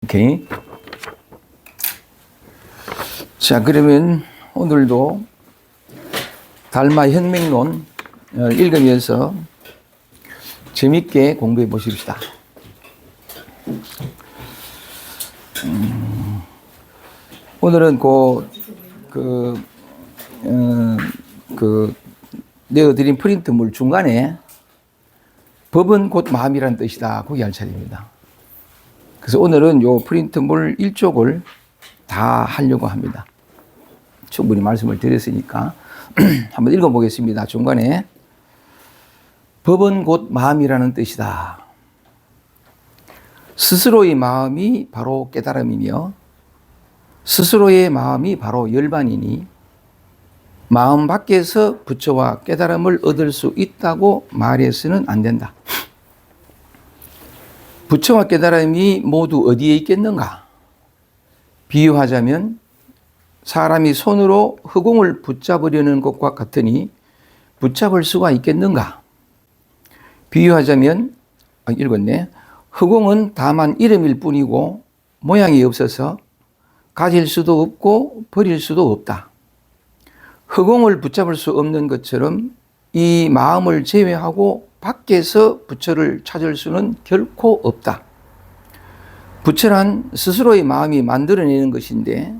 오케이. 자, 그러면 오늘도 달마 혁명론 읽으면서 재밌게 공부해 보십시다. 오늘은 내어드린 프린트물 중간에 법은 곧 마음이라는 뜻이다. 거기 할 차례입니다. 그래서 오늘은 요 프린트물 1쪽을 다 하려고 합니다. 충분히 말씀을 드렸으니까 한번 읽어보겠습니다. 중간에 법은 곧 마음이라는 뜻이다. 스스로의 마음이 바로 깨달음이며 스스로의 마음이 바로 열반이니 마음 밖에서 부처와 깨달음을 얻을 수 있다고 말해서는 안 된다. 부처와 깨달음이 모두 어디에 있겠는가? 비유하자면 사람이 손으로 흑공을 붙잡으려는 것과 같으니 붙잡을 수가 있겠는가? 비유하자면 읽었네. 흑공은 다만 이름일 뿐이고 모양이 없어서 가질 수도 없고 버릴 수도 없다. 흑공을 붙잡을 수 없는 것처럼 이 마음을 제외하고 밖에서 부처를 찾을 수는 결코 없다. 부처란 스스로의 마음이 만들어내는 것인데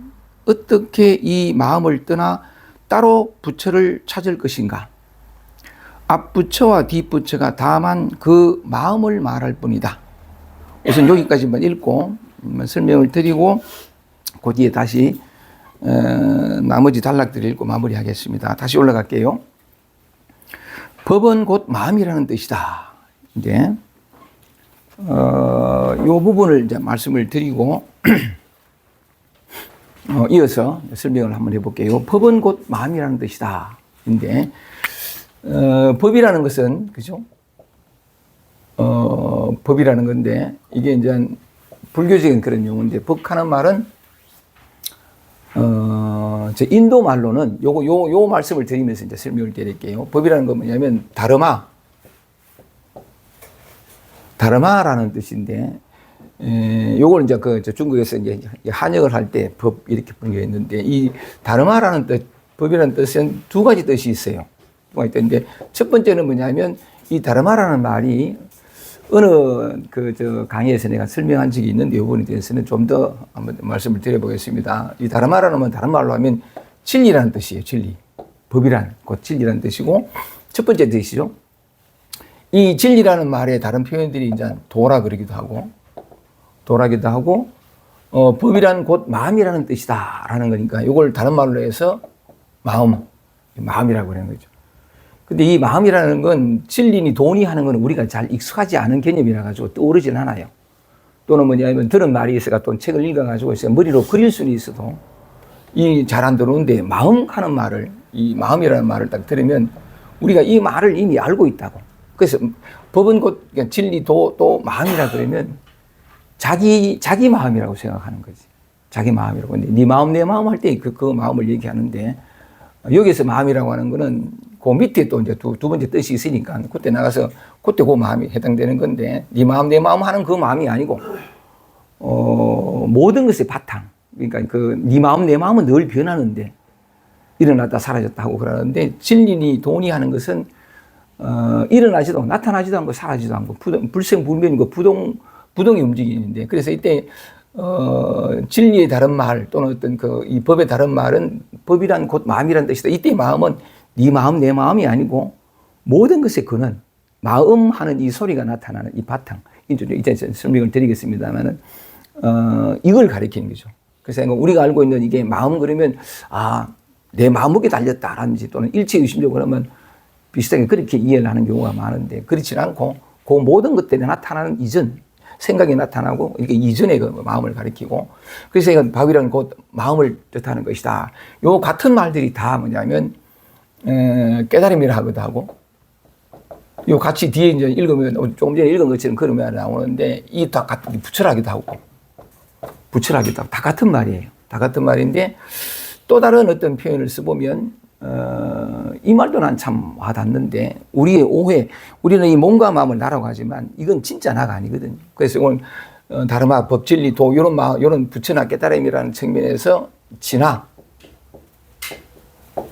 어떻게 이 마음을 떠나 따로 부처를 찾을 것인가? 앞부처와 뒷부처가 다만 그 마음을 말할 뿐이다. 우선 여기까지만 읽고 설명을 드리고 그 뒤에 다시 나머지 단락들을 읽고 마무리하겠습니다. 다시 올라갈게요. 법은 곧 마음이라는 뜻이다. 이제 요 부분을 이제 말씀을 드리고 이어서 설명을 한번 해볼게요. 법은 곧 마음이라는 뜻이다. 근데 법이라는 것은 그죠? 법이라는 건데 이게 이제 불교적인 그런 용어인데 법하는 말은 저 인도 말로는 요 말씀을 드리면서 이제 설명을 드릴게요. 법이라는 건 뭐냐면 다르마라는 뜻인데, 요걸 이제 중국에서 이제 한역을 할 때 법 이렇게 번역했는데, 이 다르마라는 뜻, 법이라는 뜻은 두 가지 뜻이 있어요. 두 가지 뜻인데, 첫 번째는 뭐냐면, 이 다르마라는 말이 어느 강의에서 내가 설명한 적이 있는데, 이 부분에 대해서는 좀 더 한번 말씀을 드려보겠습니다. 이 다르마라는 건 다른 말로 하면 진리라는 뜻이에요. 진리. 법이란 곧 진리라는 뜻이고, 첫 번째 뜻이죠. 이 진리라는 말에 다른 표현들이 이제 도라 그러기도 하고, 법이란 곧 마음이라는 뜻이다라는 거니까 이걸 다른 말로 해서 마음이라고 그러는 거죠. 근데 이 마음이라는 건 진리니 돈이 하는 건 우리가 잘 익숙하지 않은 개념이라 가지고 떠오르진 않아요. 또는 뭐냐면 들은 말이 있어가 또 책을 읽어가지고 머리로 그릴 수는 있어도 이 잘 안 들어오는데 마음 하는 말을, 이 마음이라는 말을 딱 들으면 우리가 이 말을 이미 알고 있다고. 그래서 법은 곧 진리 또 마음이라 그러면 자기 마음이라고 생각하는 거지. 자기 마음이라고. 근데 네 마음 내 마음 할 때 그 마음을 얘기하는데 여기서 마음이라고 하는 거는 그 밑에 또 이제 두 번째 뜻이 있으니까 그때 나가서 그때 그 마음이 해당되는 건데 네 마음 내 마음 하는 그 마음이 아니고 모든 것의 바탕. 그러니까 네 마음 내 마음은 늘 변하는데 일어났다 사라졌다 하고 그러는데 진리니 돈이 하는 것은 일어나지도 않고 나타나지도 않고 사라지도 않고 불생불멸이고 부동이 움직이는데 그래서 이때 진리의 다른 말 또는 어떤 이 법의 다른 말은 법이란 곧 마음이란 뜻이다. 이때 마음은 네 마음 내 마음이 아니고 모든 것의 근원 마음 하는 이 소리가 나타나는 이 바탕 이제 설명을 드리겠습니다만은 이걸 가리키는 거죠. 그래서 우리가 알고 있는 이게 마음 그러면 내 마음속에 달렸다라든지 또는 일체의심적으로 그러면 비슷하게 그렇게 이해를 하는 경우가 많은데 그렇지 않고 그 모든 것들이 나타나는 이전 생각이 나타나고 이렇게 이전의 그 마음을 가리키고 그래서 이건 법이란 곧 마음을 뜻하는 것이다. 요 같은 말들이 다 뭐냐면 깨달음이라 하기도 하고 요 같이 뒤에 이제 읽으면 조금 전에 읽은 것처럼 그런 말이 나오는데 이 다 같은 부처라기도 하고 다 같은 말이에요. 다 같은 말인데 또 다른 어떤 표현을 써보면 이 말도 난 참 와닿는데 우리의 오해, 우리는 이 몸과 마음을 나라고 하지만 이건 진짜 나가 아니거든요. 그래서 오늘 다르마, 법진리, 도, 요런 부처나 깨달음이라는 측면에서 진화.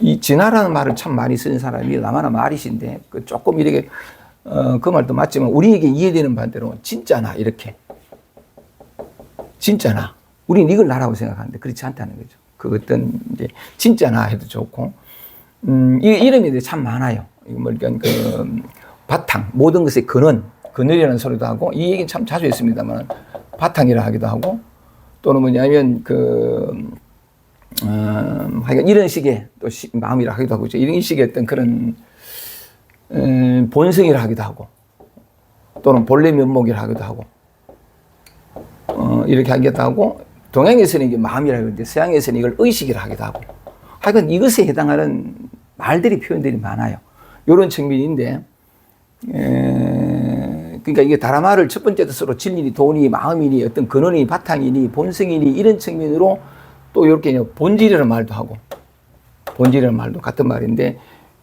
이 진화라는 말을 참 많이 쓰는 사람이 나마나 말이신데, 조금 이렇게, 그 말도 맞지만, 우리에게 이해되는 반대로, 진짜나, 이렇게. 진짜나. 우리는 이걸 나라고 생각하는데, 그렇지 않다는 거죠. 그 어떤, 이제, 진짜나 해도 좋고, 이 이름이 참 많아요. 이거 뭐, 그러니까 바탕, 모든 것의 근원이라는 소리도 하고, 이 얘기는 참 자주 했습니다만, 바탕이라 하기도 하고, 또는 뭐냐면, 하여간 이런 식의 또 마음이라 하기도 하고, 이런 식의 어떤 그런, 본성이라 하기도 하고, 또는 본래 면목이라 하기도 하고, 이렇게 하기도 하고, 동양에서는 이게 마음이라고 하는데, 서양에서는 이걸 의식이라 하기도 하고, 하여간 이것에 해당하는 말들이 표현들이 많아요. 이런 측면인데, 그러니까 이게 다라마를 첫 번째 뜻으로 진리니, 돈이, 마음이니, 어떤 근원이, 바탕이니, 본성이니, 이런 측면으로 또 이렇게 본질이라는 말도 하고, 본질이라는 말도 같은 말인데,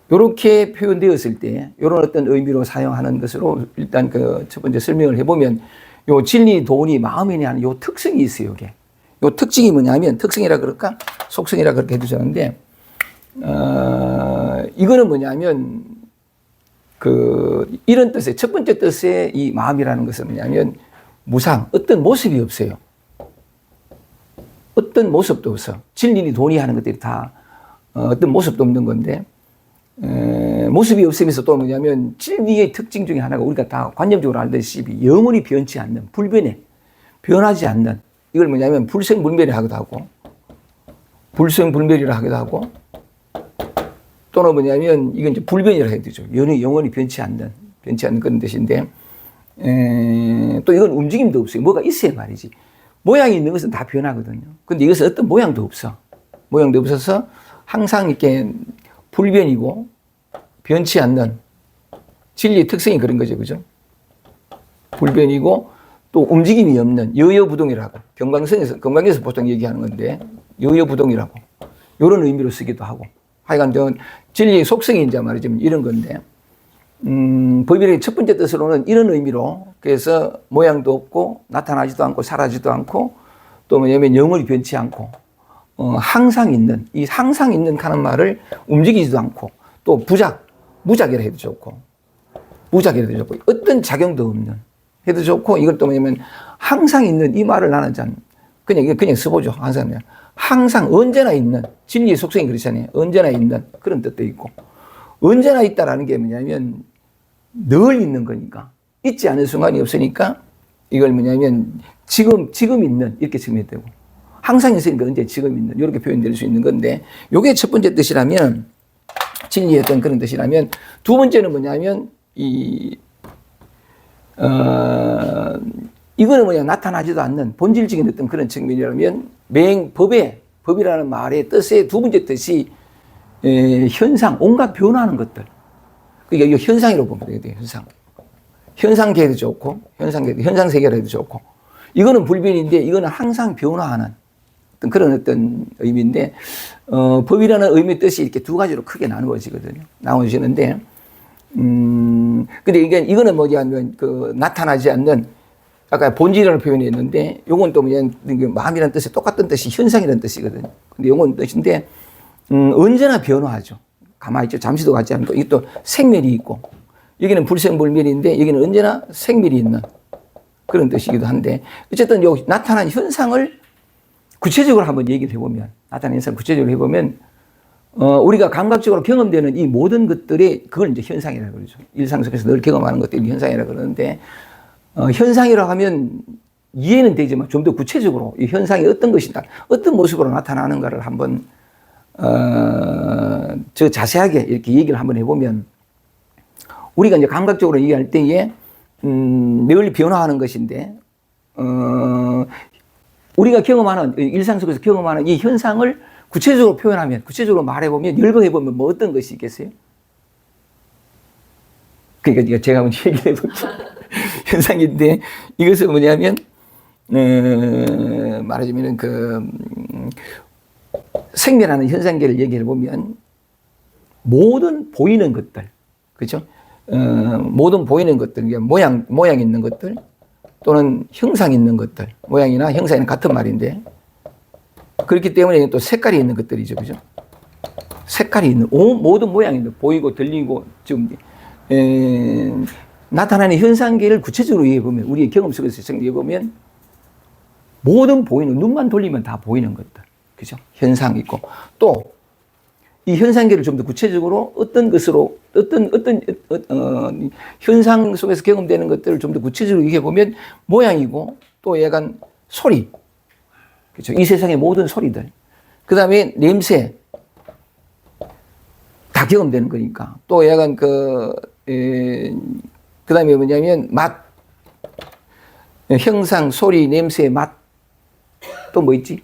이렇게 표현되었을 때, 이런 어떤 의미로 사용하는 것으로 일단 그 첫 번째 설명을 해보면, 요 진리, 돈이, 마음이니 하는 요 특성이 있어요, 이게. 요 특징이 뭐냐면, 특성이라 그럴까? 속성이라 그렇게 해주셨는데, 이거는 뭐냐면, 이런 뜻의, 첫 번째 뜻의 이 마음이라는 것은 뭐냐면, 무상, 어떤 모습이 없어요. 어떤 모습도 없어. 진리니 돈이 하는 것들이 다 어떤 모습도 없는 건데, 모습이 없으면서 또 뭐냐면, 진리의 특징 중에 하나가 우리가 다 관념적으로 알다시피 영원히 변치 않는, 불변해. 변하지 않는, 이걸 뭐냐면 불생불멸이라 하기도 하고, 불생불멸이라 하기도 하고, 또는 뭐냐면 이건 이제 불변이라 해야 되죠. 영원히 변치 않는 그런 뜻인데, 또 이건 움직임도 없어요. 뭐가 있어야 말이지. 모양이 있는 것은 다 변하거든요. 근데 이것은 어떤 모양도 없어. 모양도 없어서 항상 이렇게 불변이고 변치 않는 진리의 특성이 그런 거죠. 그죠? 불변이고 또 움직임이 없는 여여부동이라고. 경광에서 보통 얘기하는 건데, 여여부동이라고. 이런 의미로 쓰기도 하고. 하여간 진리의 속성이 이제 말이죠. 이런 건데, 법일의 첫 번째 뜻으로는 이런 의미로, 그래서 모양도 없고, 나타나지도 않고, 사라지도 않고, 또 뭐냐면 영원히 변치 않고, 항상 있는, 이 항상 있는 하는 말을 움직이지도 않고, 또 무작이라 해도 좋고, 무작이라 해도 좋고, 어떤 작용도 없는, 해도 좋고, 이걸 또 뭐냐면, 항상 있는 이 말을 나는 그냥 써보죠. 항상 언제나 있는, 진리의 속성이 그렇잖아요. 언제나 있는 그런 뜻도 있고, 언제나 있다라는 게 뭐냐면 늘 있는 거니까, 있지 않은 순간이 없으니까 이걸 뭐냐면 지금 있는 이렇게 측면이 되고, 항상 있으니까 언제 지금 있는 이렇게 표현될 수 있는 건데, 요게 첫 번째 뜻이라면, 진리의 어떤 그런 뜻이라면, 두 번째는 뭐냐면 이거는 뭐냐, 나타나지도 않는 본질적인 어떤 그런 측면이라면, 법이라는 말의 뜻의 두 번째 뜻이 현상, 온갖 변화하는 것들. 그러니까 이거 현상이라고 보면 돼요, 현상. 현상계도 좋고, 현상세계로 해도 좋고. 이거는 불변인데, 이거는 항상 변화하는 그런 어떤 의미인데, 법이라는 의미의 뜻이 이렇게 두 가지로 크게 나누어지거든요. 나누어지는데, 근데 이거는 뭐냐면, 나타나지 않는, 아까 본질이라는 표현이 있는데, 요건 또 뭐냐면, 마음이라는 뜻이 똑같은 뜻이 현상이라는 뜻이거든요. 근데 요건 뜻인데, 언제나 변화하죠. 가만히 있죠. 잠시도 가지 않고, 이게 또 생멸이 있고, 여기는 불생불멸인데, 여기는 언제나 생멸이 있는 그런 뜻이기도 한데, 어쨌든 요 나타난 현상을 구체적으로 한번 얘기를 해보면, 나타난 현상을 구체적으로 해보면, 우리가 감각적으로 경험되는 이 모든 것들이 그걸 이제 현상이라고 그러죠. 일상 속에서 늘 경험하는 것들이 현상이라고 그러는데, 현상이라고 하면 이해는 되지만 좀 더 구체적으로 이 현상이 어떤 것이다, 어떤 모습으로 나타나는가를 한번, 저 자세하게 이렇게 얘기를 한번 해보면, 우리가 이제 감각적으로 얘기할 때에, 늘 변화하는 것인데, 우리가 경험하는, 일상 속에서 경험하는 이 현상을 구체적으로 표현하면, 구체적으로 말해보면, 열거해보면 뭐 어떤 것이 있겠어요? 그러니까 제가 한번 얘기를 해볼게요. 현상인데, 이것은 뭐냐면, 말하자면, 생멸하는 현상계를 얘기해 보면, 모든 보이는 것들, 그죠? 모든 보이는 것들, 모양 있는 것들, 또는 형상이 있는 것들, 모양이나 형상이랑 같은 말인데, 그렇기 때문에 또 색깔이 있는 것들이죠. 그죠? 색깔이 있는, 모든 모양이 보이고 들리고, 지금, 나타나는 현상계를 구체적으로 얘기해보면, 우리의 경험 속에서 얘기해보면, 모든 보이는, 눈만 돌리면 다 보이는 것들. 그죠? 현상이 있고. 또, 이 현상계를 좀 더 구체적으로 어떤 것으로, 현상 속에서 경험되는 것들을 좀 더 구체적으로 얘기해보면, 모양이고, 또 약간 소리. 그죠? 이 세상의 모든 소리들. 그 다음에 냄새. 다 경험되는 거니까. 또 약간 그 다음에 뭐냐면 맛. 형상, 소리, 냄새, 맛. 또 뭐 있지?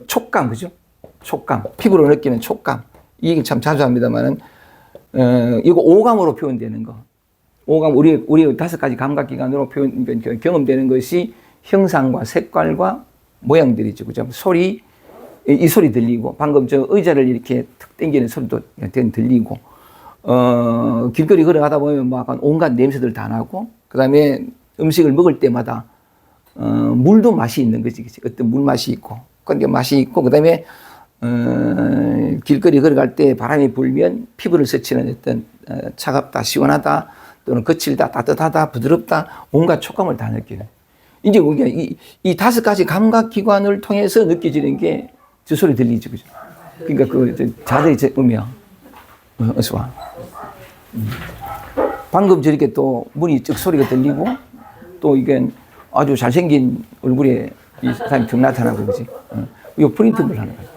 촉감, 그죠? 촉감. 피부로 느끼는 촉감. 이게 참 자주 합니다만은, 이거 오감으로 표현되는 거. 오감, 우리 5가지 감각기관으로 경험되는 것이 형상과 색깔과 모양들이죠. 그죠? 소리, 이 소리 들리고, 방금 저 의자를 이렇게 툭 당기는 소리도 들리고, 길거리 걸어가다 보면 막 온갖 냄새들 다 나고, 그 다음에 음식을 먹을 때마다, 물도 맛이 있는 거지. 그치? 어떤 물 맛이 있고, 그러니까 맛이 있고, 그 다음에, 길거리 걸어갈 때 바람이 불면 피부를 스치는 어떤, 차갑다, 시원하다, 또는 거칠다, 따뜻하다, 부드럽다, 온갖 촉감을 다 느끼는. 이제 우리가 이 5가지 감각기관을 통해서 느껴지는 게 저 소리 들리죠. 그죠? 그러니까 그 자들이 음이야. 어서 와. 방금 저렇게 또 문이 쩍 소리가 들리고 또 이게 아주 잘생긴 얼굴에 이 사람이 쭉 나타나고 그지? 이거 프린트를 하는 거야.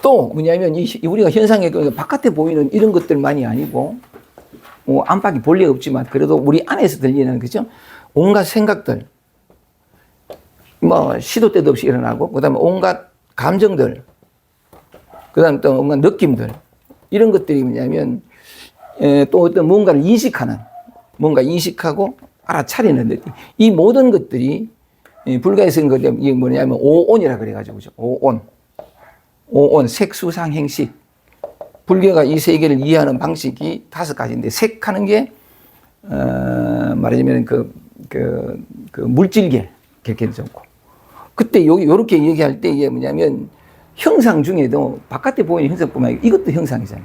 또 뭐냐면 우리가 현상에 바깥에 보이는 이런 것들만이 아니고 안팎이 본래 없지만 그래도 우리 안에서 들리는 그죠? 온갖 생각들 뭐 시도 때도 없이 일어나고 그다음에 온갖 감정들 그다음에 또 온갖 느낌들 이런 것들이 뭐냐면 또 어떤 뭔가를 뭔가 인식하고 알아차리는 느낌 이 모든 것들이 불가에서는 이게 뭐냐면 오온이라 그래가지고 그죠? 오온 색수상 행식 불교가 이 세계를 이해하는 방식이 5가지인데 색하는 게 말하자면 그 물질계 그렇게 좋고 그때 요렇게 얘기할 때 이게 뭐냐면 형상 중에도 바깥에 보이는 형상뿐만 아니라 이것도 형상이잖아.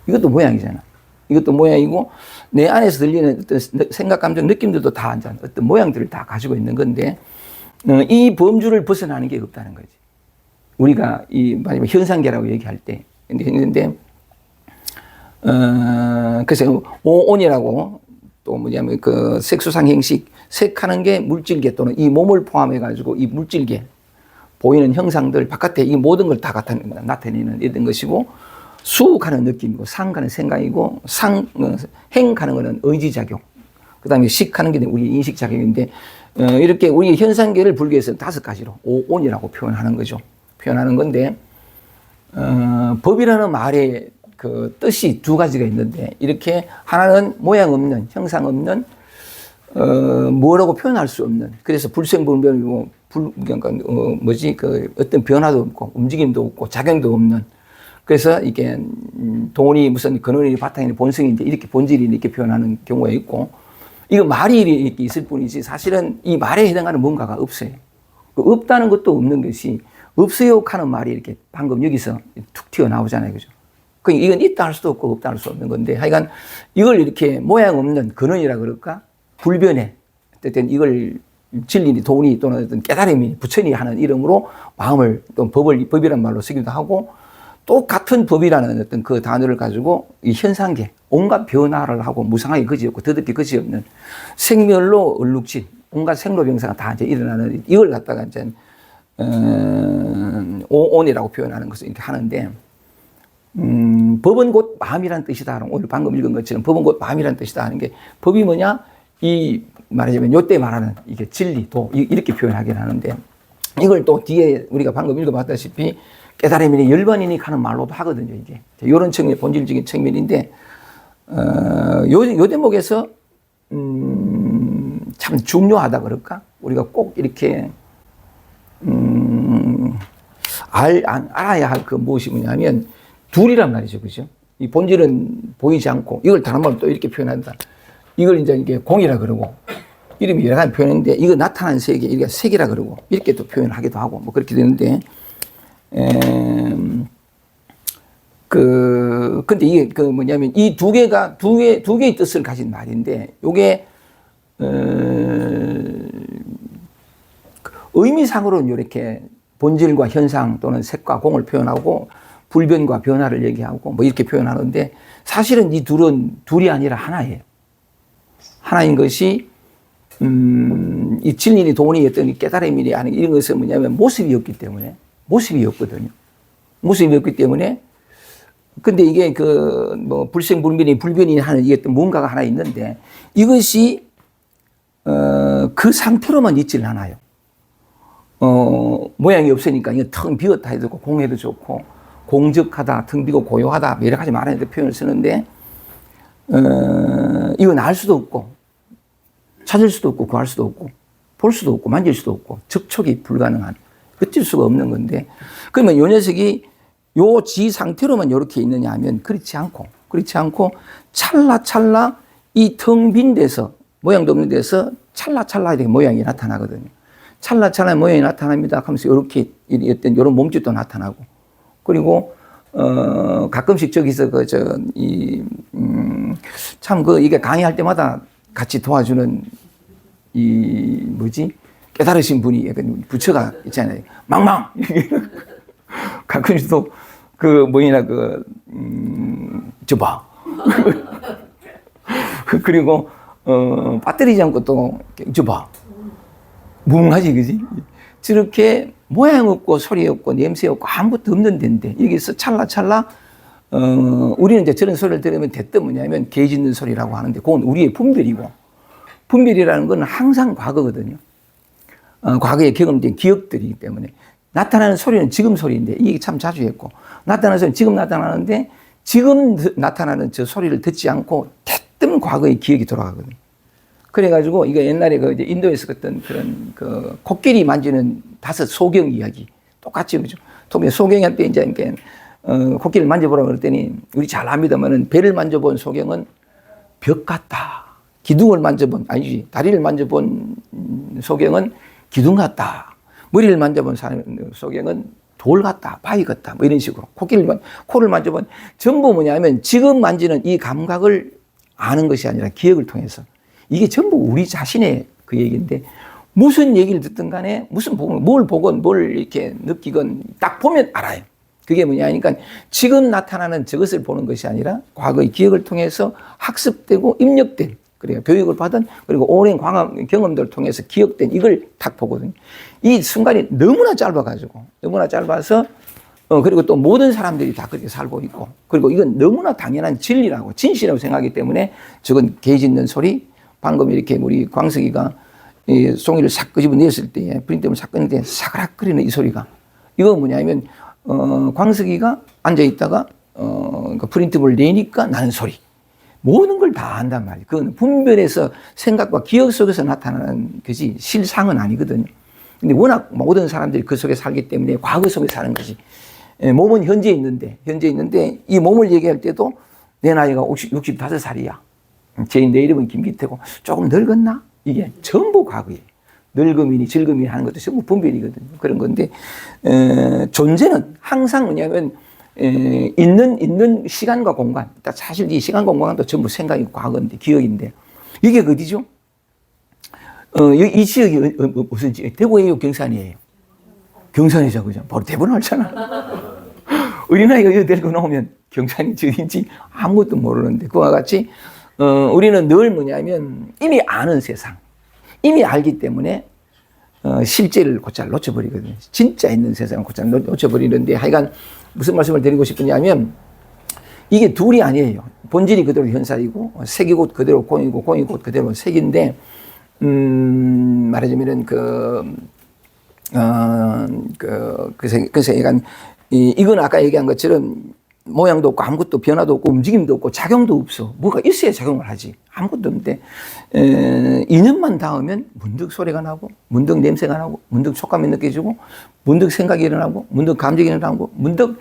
이것도 모양이잖아. 이것도 모양이고 내 안에서 들리는 어떤 생각, 감정, 느낌들도 다 어떤 모양들을 다 가지고 있는 건데 이 범주를 벗어나는 게 없다는 거지. 우리가 이 마지막 현상계라고 얘기할 때 근데 그래서 오온이라고 또 뭐냐면 그 색수상 행식 색하는 게 물질계 또는 이 몸을 포함해 가지고 이 물질계 보이는 형상들 바깥에 이 모든 걸 다 나타내는 이런 것이고 수하는 느낌이고 상하는 생각이고 행하는 것은 의지작용 그 다음에 식하는 게 우리 인식작용인데 이렇게 우리 현상계를 불교에서는 5가지로 오온이라고 표현하는 거죠. 표현하는 건데 법이라는 말의 그 뜻이 2가지가 있는데 이렇게 하나는 모양 없는 형상 없는 뭐라고 표현할 수 없는 그래서 불생불멸이고 그러니까 그 어떤 변화도 없고 움직임도 없고 작용도 없는 그래서 이게 돈이 무슨 근원이 바탕이 본성인데 이렇게 본질이 이렇게 표현하는 경우가 있고 이거 말이 이렇게 있을 뿐이지 사실은 이 말에 해당하는 뭔가가 없어요. 없다는 것도 없는 것이 없어요 하는 말이 이렇게 방금 여기서 툭 튀어나오잖아요. 그죠? 그러니까 이건 있다 할 수도 없고 없다 할 수 없는 건데 하여간 이걸 이렇게 모양 없는 근원이라 그럴까? 불변에 어쨌든 이걸 진리니 도니 또는 어떤 깨달음이 부처니 하는 이름으로 마음을 또 법이란 말로 쓰기도 하고 똑같은 법이라는 어떤 그 단어를 가지고 이 현상계 온갖 변화를 하고 무상하게 그지없고 더럽게 그지없는 생멸로 얼룩진 온갖 생로병사가 다 이제 일어나는 이걸 갖다가 이제 오온이라고 표현하는 것을 이렇게 하는데 법은 곧 마음이란 뜻이다. 오늘 방금 읽은 것처럼 법은 곧 마음이란 뜻이다 하는 게 법이 뭐냐? 이 말하자면 요때 말하는 이게 진리, 도 이렇게 표현하긴 하는데 이걸 또 뒤에 우리가 방금 읽어봤다시피 깨달음이니 열반이니 하는 말로도 하거든요. 이게 이런 측면 본질적인 측면인데 요 대목에서 참 중요하다 그럴까? 우리가 꼭 이렇게 알아야 할 그 무엇이 뭐냐면 둘이란 말이죠. 그죠? 이 본질은 보이지 않고 이걸 다른 말로 또 이렇게 표현한다. 이걸 이제 이게 공이라 그러고 이름이 여러 가지 표현인데 이거 나타나는 세계, 이게 색이라 그러고 이렇게 또 표현하기도 하고 뭐 그렇게 되는데 근데 이게 뭐냐면 이 두 개의 뜻을 가진 말인데 요게 의미상으로는 이렇게 본질과 현상 또는 색과 공을 표현하고 불변과 변화를 얘기하고 뭐 이렇게 표현하는데 사실은 이 둘이 아니라 하나예요. 하나인 것이 이 진리니 도니 어떤 깨달음이니 아니 이런 것은 뭐냐면 모습이었기 때문에 모습이었거든요. 모습이었기 때문에 근데 이게 뭐 불생불변이 불변이 하는 이게 또 뭔가가 하나 있는데 이것이 그 상태로만 있질 않아요. 모양이 없으니까 이거 텅 비었다 해도 좋고 공해도 좋고 공적하다, 텅 비고 고요하다 여러 가지 말하는 표현을 쓰는데 이건 알 수도 없고 찾을 수도 없고 구할 수도 없고 볼 수도 없고 만질 수도 없고 접촉이 불가능한 어쩔 수가 없는 건데 그러면 요 녀석이 요 지 상태로만 이렇게 있느냐 하면 그렇지 않고 찰나찰나 이 텅 빈 데서 모양도 없는 데서 찰나찰나 이렇게 모양이 나타나거든요. 찰나찰나 모양이 나타납니다 하면서 이렇게 어떤 이런 몸짓도 나타나고 그리고 가끔씩 저기서 이게 강의할 때마다 같이 도와주는 깨달으신 분이 약간 부처가 있잖아요. 망망 가끔씩 또 저봐 그리고 빠뜨리지 않고 또 저봐 뭉하지 그지? 저렇게 모양 없고 소리 없고 냄새 없고 아무것도 없는 데인데 여기서 찰나찰나 우리는 이제 저런 소리를 들으면 대뜸 뭐냐면 개 짖는 소리라고 하는데 그건 우리의 분별이고 분별이라는 건 항상 과거거든요. 과거에 경험된 기억들이기 때문에 나타나는 소리는 지금 소리인데 이게 참 자주 했고 나타나는 소리는 지금 나타나는데 지금 나타나는 저 소리를 듣지 않고 대뜸 과거의 기억이 돌아가거든요. 그래가지고 이거 옛날에 이제 인도에서 어떤 그런 코끼리 만지는 5 소경 이야기 똑같이 그죠. 소경할 때 이제 코끼리를 만져보라고 그랬더니 우리 잘 압니다만은 배를 만져본 소경은 벽 같다. 기둥을 만져본 아니지 다리를 만져본 소경은 기둥 같다. 머리를 만져본 소경은 돌 같다. 바위 같다. 뭐 이런 식으로 코를 만져본 전부 뭐냐면 지금 만지는 이 감각을 아는 것이 아니라 기억을 통해서 이게 전부 우리 자신의 그 얘기인데 무슨 얘기를 듣든 간에 뭘 보건 뭘 이렇게 느끼건 딱 보면 알아요. 그게 뭐냐 하니까 지금 나타나는 저것을 보는 것이 아니라 과거의 기억을 통해서 학습되고 입력된 그래요. 교육을 받은 그리고 오랜 경험들을 통해서 기억된 이걸 딱 보거든요. 이 순간이 너무나 짧아서 그리고 또 모든 사람들이 다 그렇게 살고 있고 그리고 이건 너무나 당연한 진리라고 진실이라고 생각하기 때문에 저건 개 짖는 소리 방금 이렇게 우리 광석이가 이 송이를 싹 끄집어 냈을 때 프린트를 싹 끄는데 사그락거리는 이 소리가 이거 뭐냐면 광석이가 앉아있다가 그 프린트를 내니까 나는 소리 모든 걸 다 안단 말이에요. 그건 분별해서 생각과 기억 속에서 나타나는 것이 실상은 아니거든요. 근데 워낙 모든 사람들이 그 속에 살기 때문에 과거 속에 사는 것이 몸은 현재 있는데 이 몸을 얘기할 때도 내 나이가 65살이야. 내 이름은 김기태고 조금 늙었나? 이게 전부 과거예요. 늙음이니 즐금이니 하는 것도 전부 분별이거든요. 그런 건데 존재는 항상 뭐냐면 있는 시간과 공간. 사실 이 시간 공간도 전부 생각이 과거인데 기억인데 이게 어디죠? 이 지역이 무슨 지역? 대구예요, 경산이에요? 경산이죠, 그죠? 바로 대본 알잖아. 어린아이가 여기 데리고 나오면 경산이 어딘지 아무것도 모르는데 그와 같이 우리는 늘 뭐냐면 이미 아는 세상, 이미 알기 때문에 실제를 곧잘 놓쳐버리거든요. 진짜 있는 세상을 곧잘 놓쳐버리는데 하여간 무슨 말씀을 드리고 싶으냐면 이게 둘이 아니에요. 본질이 그대로 현살이고 색이 곧 그대로 공이고 공이 곧 그대로 색인데 말하자면은 그래서 약간 이건 아까 얘기한 것처럼 모양도 없고 아무것도 변화도 없고 움직임도 없고 작용도 없어. 뭐가 있어야 작용을 하지. 아무것도 없는데 2년만 닿으면 문득 소리가 나고 문득 냄새가 나고 문득 촉감이 느껴지고 문득 생각이 일어나고 문득 감정이 일어나고 문득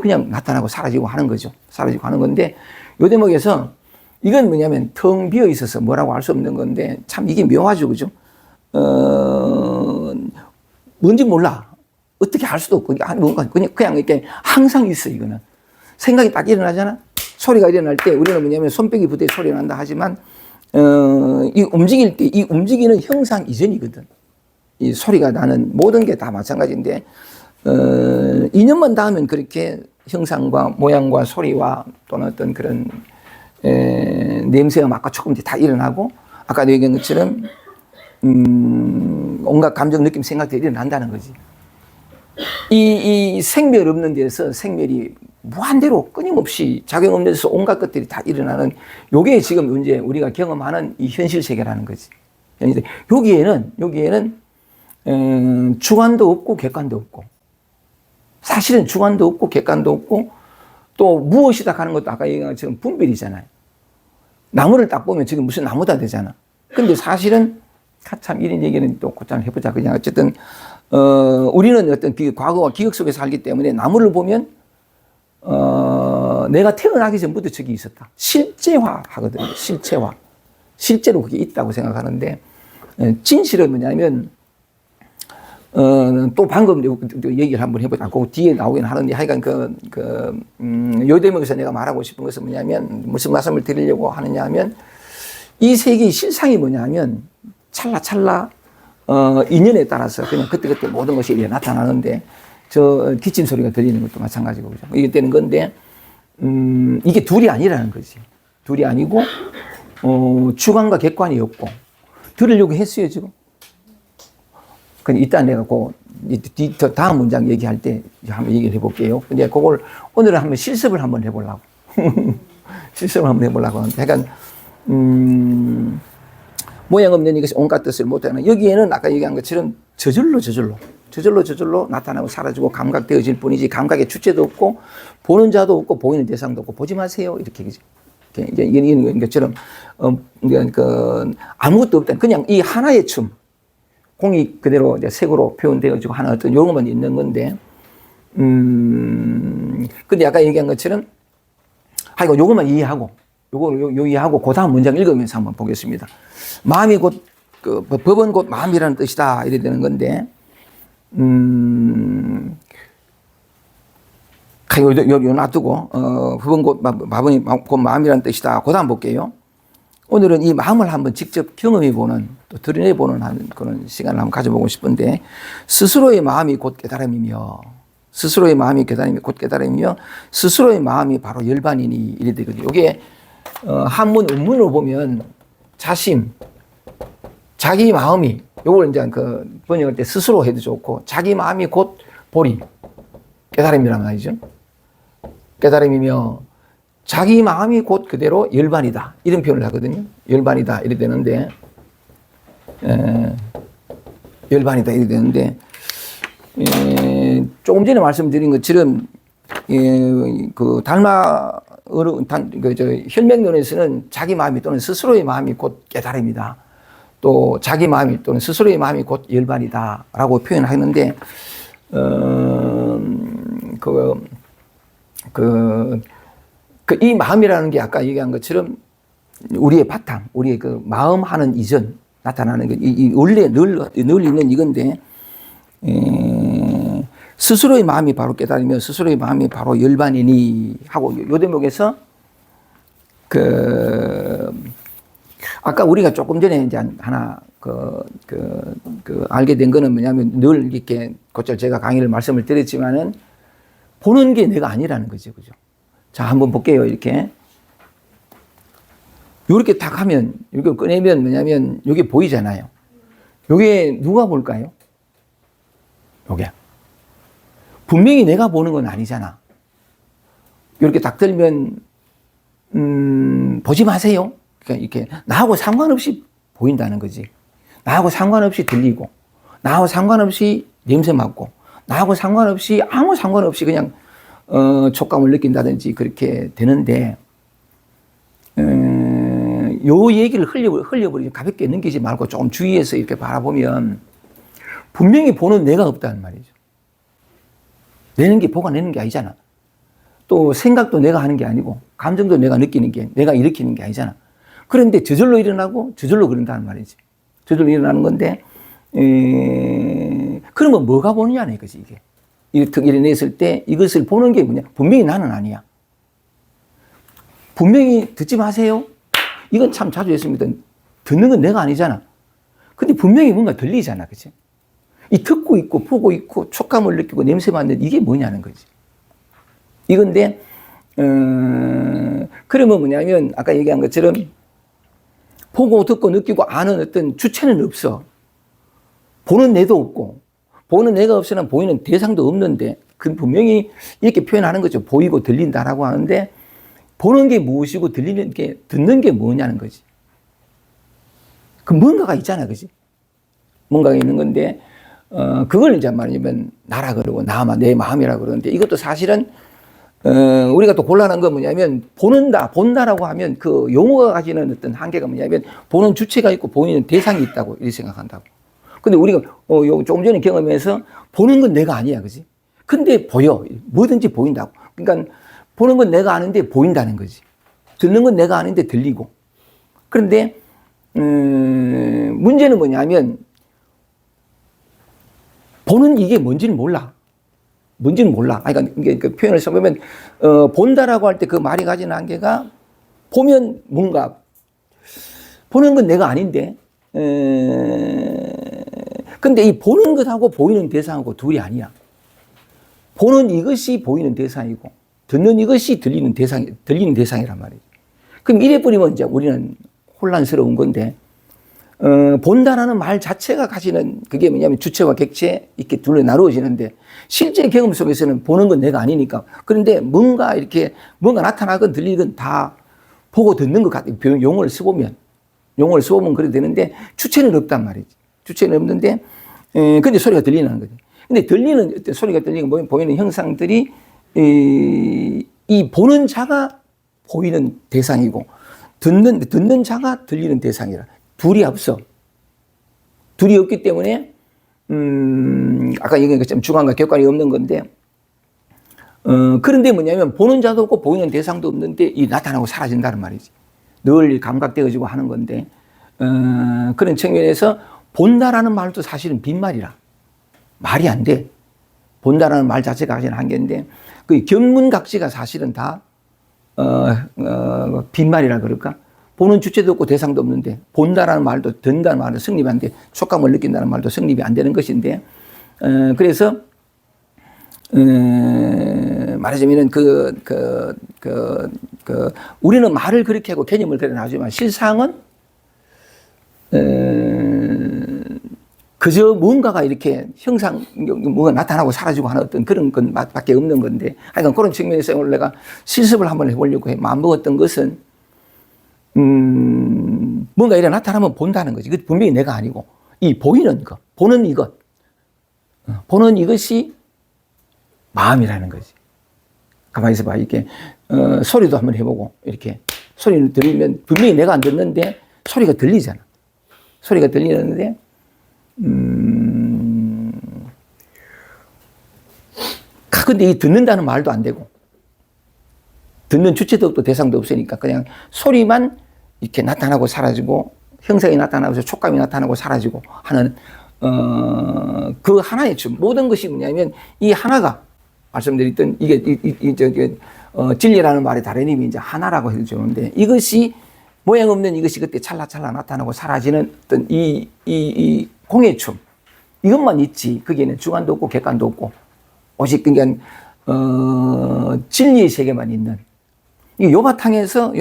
그냥 나타나고 사라지고 하는 거죠. 사라지고 하는 건데 요 대목에서 이건 뭐냐면 텅 비어 있어서 뭐라고 할 수 없는 건데 참 이게 묘하죠. 그죠? 뭔지 몰라. 어떻게 할 수도 없고, 뭔가 그냥 이렇게 항상 있어, 이거는. 생각이 딱 일어나잖아? 소리가 일어날 때 우리는 뭐냐면 손뼉이 부대 소리가 난다 하지만, 이 움직일 때, 이 움직이는 형상 이전이거든. 이 소리가 나는 모든 게 다 마찬가지인데, 2년만 닿으면 그렇게 형상과 모양과 소리와 또는 어떤 그런, 냄새와 맛과 조금 다 일어나고, 아까도 얘기한 것처럼, 온갖 감정, 느낌, 생각들이 일어난다는 거지. 이 생멸 없는 데서 생멸이 무한대로 끊임없이 작용 없는 데서 온갖 것들이 다 일어나는 요게 지금 이제 우리가 경험하는 이 현실 세계라는 거지. 여기에는 주관도 없고 객관도 없고 사실은 주관도 없고 객관도 없고 또 무엇이다 하는 것도 아까 얘기한 것처럼 분별이잖아요. 나무를 딱 보면 지금 무슨 나무다 되잖아. 근데 사실은 참 이런 얘기는 또 곧잘 해보자. 그냥 어쨌든 우리는 어떤 과거와 기억 속에 살기 때문에 나무를 보면 내가 태어나기 전부터 저기 있었다. 실제화 하거든요. 실체화. 실제로 그게 있다고 생각하는데 진실은 뭐냐면 또 방금 얘기를 한번 해보자. 그 뒤에 나오긴 하는데 하여간 요 대목에서 내가 말하고 싶은 것은 뭐냐면 무슨 말씀을 드리려고 하느냐 하면 이 세계의 실상이 뭐냐면 찰나찰나 인연에 따라서 그냥 그때그때 모든 것이 나타나는데 저 기침 소리가 들리는 것도 마찬가지고 그죠. 이게 되는 건데 이게 둘이 아니라는 거지. 둘이 아니고 주관과 객관이 없고 들으려고 했어요 지금. 그럼 일단 내가 다음 문장 얘기할 때 한번 얘기를 해볼게요. 근데 그걸 오늘은 한번 실습을 한번 해보려고. 실습을 한번 해보려고 하는데 약간 모양 없는 이것이 온갖 뜻을 못하는 여기에는 아까 얘기한 것처럼 저절로 나타나고 사라지고 감각되어질 뿐이지 감각의 주체도 없고 보는 자도 없고 보이는 대상도 없고 보지 마세요 이렇게 이런 것처럼 아무것도 없다. 그냥 이 하나의 춤 공이 그대로 이제 색으로 표현되어지고 하나 어떤 이런 것만 있는 건데 근데 아까 얘기한 것처럼 하여간 요것만 이해하고 요거 이해하고 그 다음 문장 읽으면서 한번 보겠습니다. 마음이 법은 곧 마음이라는 뜻이다. 이래 되는 건데, 요 놔두고, 법은 곧 마음이라는 뜻이다. 그 다음 볼게요. 오늘은 이 마음을 한번 직접 경험해보는, 또 드러내보는 그런 시간을 한번 가져보고 싶은데, 스스로의 마음이 곧 깨달음이며, 스스로의 마음이 곧 깨달음이며, 스스로의 마음이 바로 열반이니, 이래 되거든요. 이게, 한문, 원문으로 보면, 자심, 자기 마음이, 요걸 이제 번역할 때 스스로 해도 좋고, 자기 마음이 곧 보리, 깨달음이란 말이죠. 깨달음이며, 자기 마음이 곧 그대로 열반이다. 이런 표현을 하거든요. 열반이다. 이래 되는데, 열반이다. 이래 되는데, 조금 전에 말씀드린 것처럼, 혈맹론에서는 자기 마음이 또는 스스로의 마음이 곧 깨달음이다. 또 자기 마음이 또는 스스로의 마음이 곧 열반이다라고 표현하는데 이 마음이라는 게 아까 얘기한 것처럼 우리의 바탕, 우리의 그 마음 하는 이전 나타나는 게 원래 늘 있는 이건데 스스로의 마음이 바로 깨달으며 스스로의 마음이 바로 열반이니 하고 요 대목에서 아까 우리가 조금 전에 이제 하나 알게 된 거는 뭐냐면 늘 이렇게 곧잘 제가 강의를 말씀을 드렸지만은 보는 게 내가 아니라는 거죠. 그죠? 자, 한번 볼게요. 이렇게 딱 하면 이거 꺼내면 뭐냐면 이게 보이잖아요. 이게 누가 볼까요? 요게 분명히 내가 보는 건 아니잖아. 이렇게 딱 들면 보지 마세요. 그러니까 이렇게 나하고 상관없이 보인다는 거지. 나하고 상관없이 들리고, 나하고 상관없이 냄새 맡고, 나하고 상관없이 아무 상관없이 그냥 촉감을 느낀다든지 그렇게 되는데, 요 얘기를 흘려버리지 가볍게 넘기지 말고 조금 주의해서 이렇게 바라보면 분명히 보는 내가 없다는 말이죠. 내는 게 보가 내는 게 아니잖아. 또 생각도 내가 하는 게 아니고 감정도 내가 느끼는 게 내가 일으키는 게 아니잖아. 그런데 저절로 일어나고 저절로 그런다는 말이지. 저절로 일어나는 건데 그러면 뭐가 보느냐는 이거지 이게. 일어냈을 때 이것을 보는 게 뭐냐. 분명히 나는 아니야. 분명히 듣지 마세요. 이건 참 자주 했습니다. 듣는 건 내가 아니잖아. 근데 분명히 뭔가 들리잖아. 그치? 이 듣고 있고 보고 있고 촉감을 느끼고 냄새 맡는 이게 뭐냐는 거지. 이건데 그러면 뭐냐면 아까 얘기한 것처럼 보고 듣고 느끼고 아는 어떤 주체는 없어. 보는 내도 없고 보는 내가 없으면 보이는 대상도 없는데 그건 분명히 이렇게 표현하는 거죠. 보이고 들린다라고 하는데 보는 게 무엇이고 들리는 게 듣는 게 뭐냐는 거지. 그 뭔가가 있잖아, 그지? 뭔가가 있는 건데 그걸 이제 말하자면 나라 그러고 내 마음이라 그러는데 이것도 사실은 우리가 또 곤란한 건 뭐냐면 본다라고 하면 그 용어가 가지는 어떤 한계가 뭐냐면 보는 주체가 있고 보이는 대상이 있다고 이렇게 생각한다고. 근데 우리가 조금 전에 경험해서 보는 건 내가 아니야, 그지? 근데 보여. 뭐든지 보인다고. 그러니까 보는 건 내가 아는데 보인다는 거지. 듣는 건 내가 아는데 들리고. 그런데 문제는 뭐냐면 보는 이게 뭔지는 몰라. 뭔지는 몰라. 그러니까 이게 그 표현을 써보면 본다라고 할 때 그 말이 가지는 한계가 보면 뭔가 보는 건 내가 아닌데 근데 이 보는 것하고 보이는 대상하고 둘이 아니야. 보는 이것이 보이는 대상이고 듣는 이것이 들리는 대상이란 말이지. 그럼 이래버리면 이제 우리는 혼란스러운 건데 본다라는 말 자체가 가지는 그게 뭐냐면 주체와 객체 이렇게 둘로 나누어지는데 실제 경험 속에서는 보는 건 내가 아니니까. 그런데 뭔가 나타나건 들리건 다 보고 듣는 것 같아. 용어를 써보면 그래 되는데 주체는 없단 말이지. 주체는 없는데 근데 소리가 들리는 거지. 근데 소리가 들리고 보이는 형상들이 이 보는 자가 보이는 대상이고 듣는 자가 들리는 대상이라. 둘이 없어. 둘이 없기 때문에 아까 얘기한 것처럼 주관과 객관이 없는 건데 그런데 뭐냐면 보는 자도 없고 보이는 대상도 없는데 이 나타나고 사라진다는 말이지. 늘 감각되어지고 하는 건데 그런 측면에서 본다라는 말도 사실은 빈말이라. 말이 안 돼. 본다라는 말 자체가 가지는 한계인데 그 견문각지가 사실은 다 빈말이라 그럴까? 보는 주체도 없고 대상도 없는데 본다라는 말도 듣는다는 말도 성립이 안 돼. 촉감을 느낀다는 말도 성립이 안 되는 것인데 그래서 말하자면은 우리는 말을 그렇게 하고 개념을 그렇게 나오지만 실상은 그저 뭔가가 이렇게 뭐가 나타나고 사라지고 하는 어떤 그런 건 밖에 없는 건데 하여간 그런 측면에서 오늘 내가 실습을 한번 해보려고 마음먹었던 것은 뭔가 이래 나타나면 본다는 거지. 그 분명히 내가 아니고 이 보이는 것, 보는 이것이 마음이라는 거지. 가만히 있어봐. 이렇게 소리도 한번 해보고 이렇게 소리를 들으면 분명히 내가 안 듣는데 소리가 들리잖아. 소리가 들리는데 근데 이 듣는다는 말도 안 되고 듣는 주체도 없고 대상도 없으니까 그냥 소리만 이렇게 나타나고 사라지고 형상이 나타나고 촉감이 나타나고 사라지고 하는 그 하나의 모든 것이 뭐냐면 이 하나가 말씀드렸던 이게 진리라는 말의 다른 의미 이제 하나라고 해주는데 이것이 모양 없는 이것이 그때 찰나찰나 나타나고 사라지는 어떤 이 공예춤 이것만 있지 거기에는 주관도 없고 객관도 없고 오직 그냥 진리의 세계만 있는 이 요바탕에서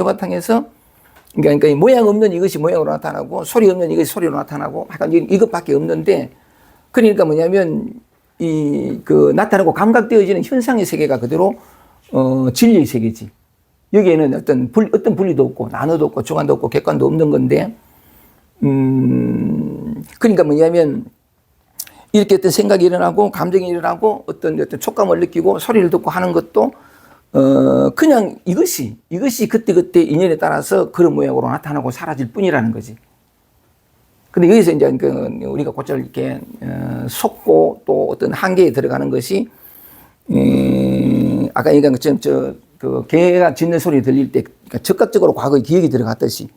그러니까 모양 없는 이것이 모양으로 나타나고 소리 없는 이것이 소리로 나타나고 약간 이것밖에 없는데 그러니까 뭐냐면 나타나고 감각되어지는 현상의 세계가 그대로 진리의 세계지. 여기에는 어떤 분리도 없고 나눠도 없고 주관도 없고 객관도 없는 건데 그러니까 뭐냐면 이렇게 어떤 생각이 일어나고 감정이 일어나고 어떤 촉감을 느끼고 소리를 듣고 하는 것도 그냥 이것이 그때그때 인연에 따라서 그런 모양으로 나타나고 사라질 뿐이라는 거지. 근데 여기서 이제 우리가 곧잘 이렇게 속고 또 어떤 한계에 들어가는 것이 아까 얘기한 것처럼 그 개가 짖는 소리 들릴 때 그러니까 즉각적으로 과거의 기억이 들어갔듯이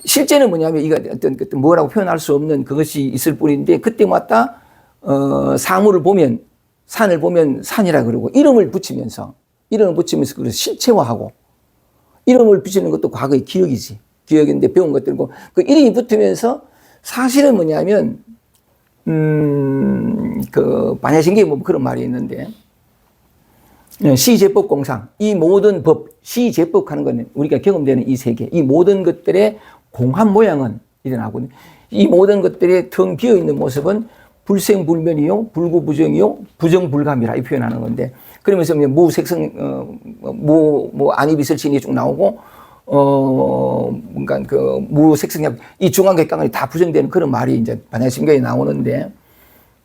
실제는 뭐냐면 이거 어떤 뭐라고 표현할 수 없는 그것이 있을 뿐인데 그때마다 사물을 보면 산을 보면 산이라 그러고 이름을 붙이면서 그걸 실체화하고 이름을 붙이는 것도 과거의 기억이지. 기억인데 배운 것들이고 그 이름이 붙으면서 사실은 뭐냐면 그 반야신경에 뭐 그런 말이 있는데 시제법공상 이 모든 법 시제법 하는 거는 우리가 경험되는 이 세계 이 모든 것들의 공한 모양은 일어나고 이 모든 것들의 텅 비어 있는 모습은 불생불멸이요 불구부정이요 부정불감이라 이 표현하는 건데 그러면서 무색성 안이비설신이 쭉 나오고 뭔가 그 무색성약 이 중앙객관이 다 부정되는 그런 말이 이제 반야신경에 나오는데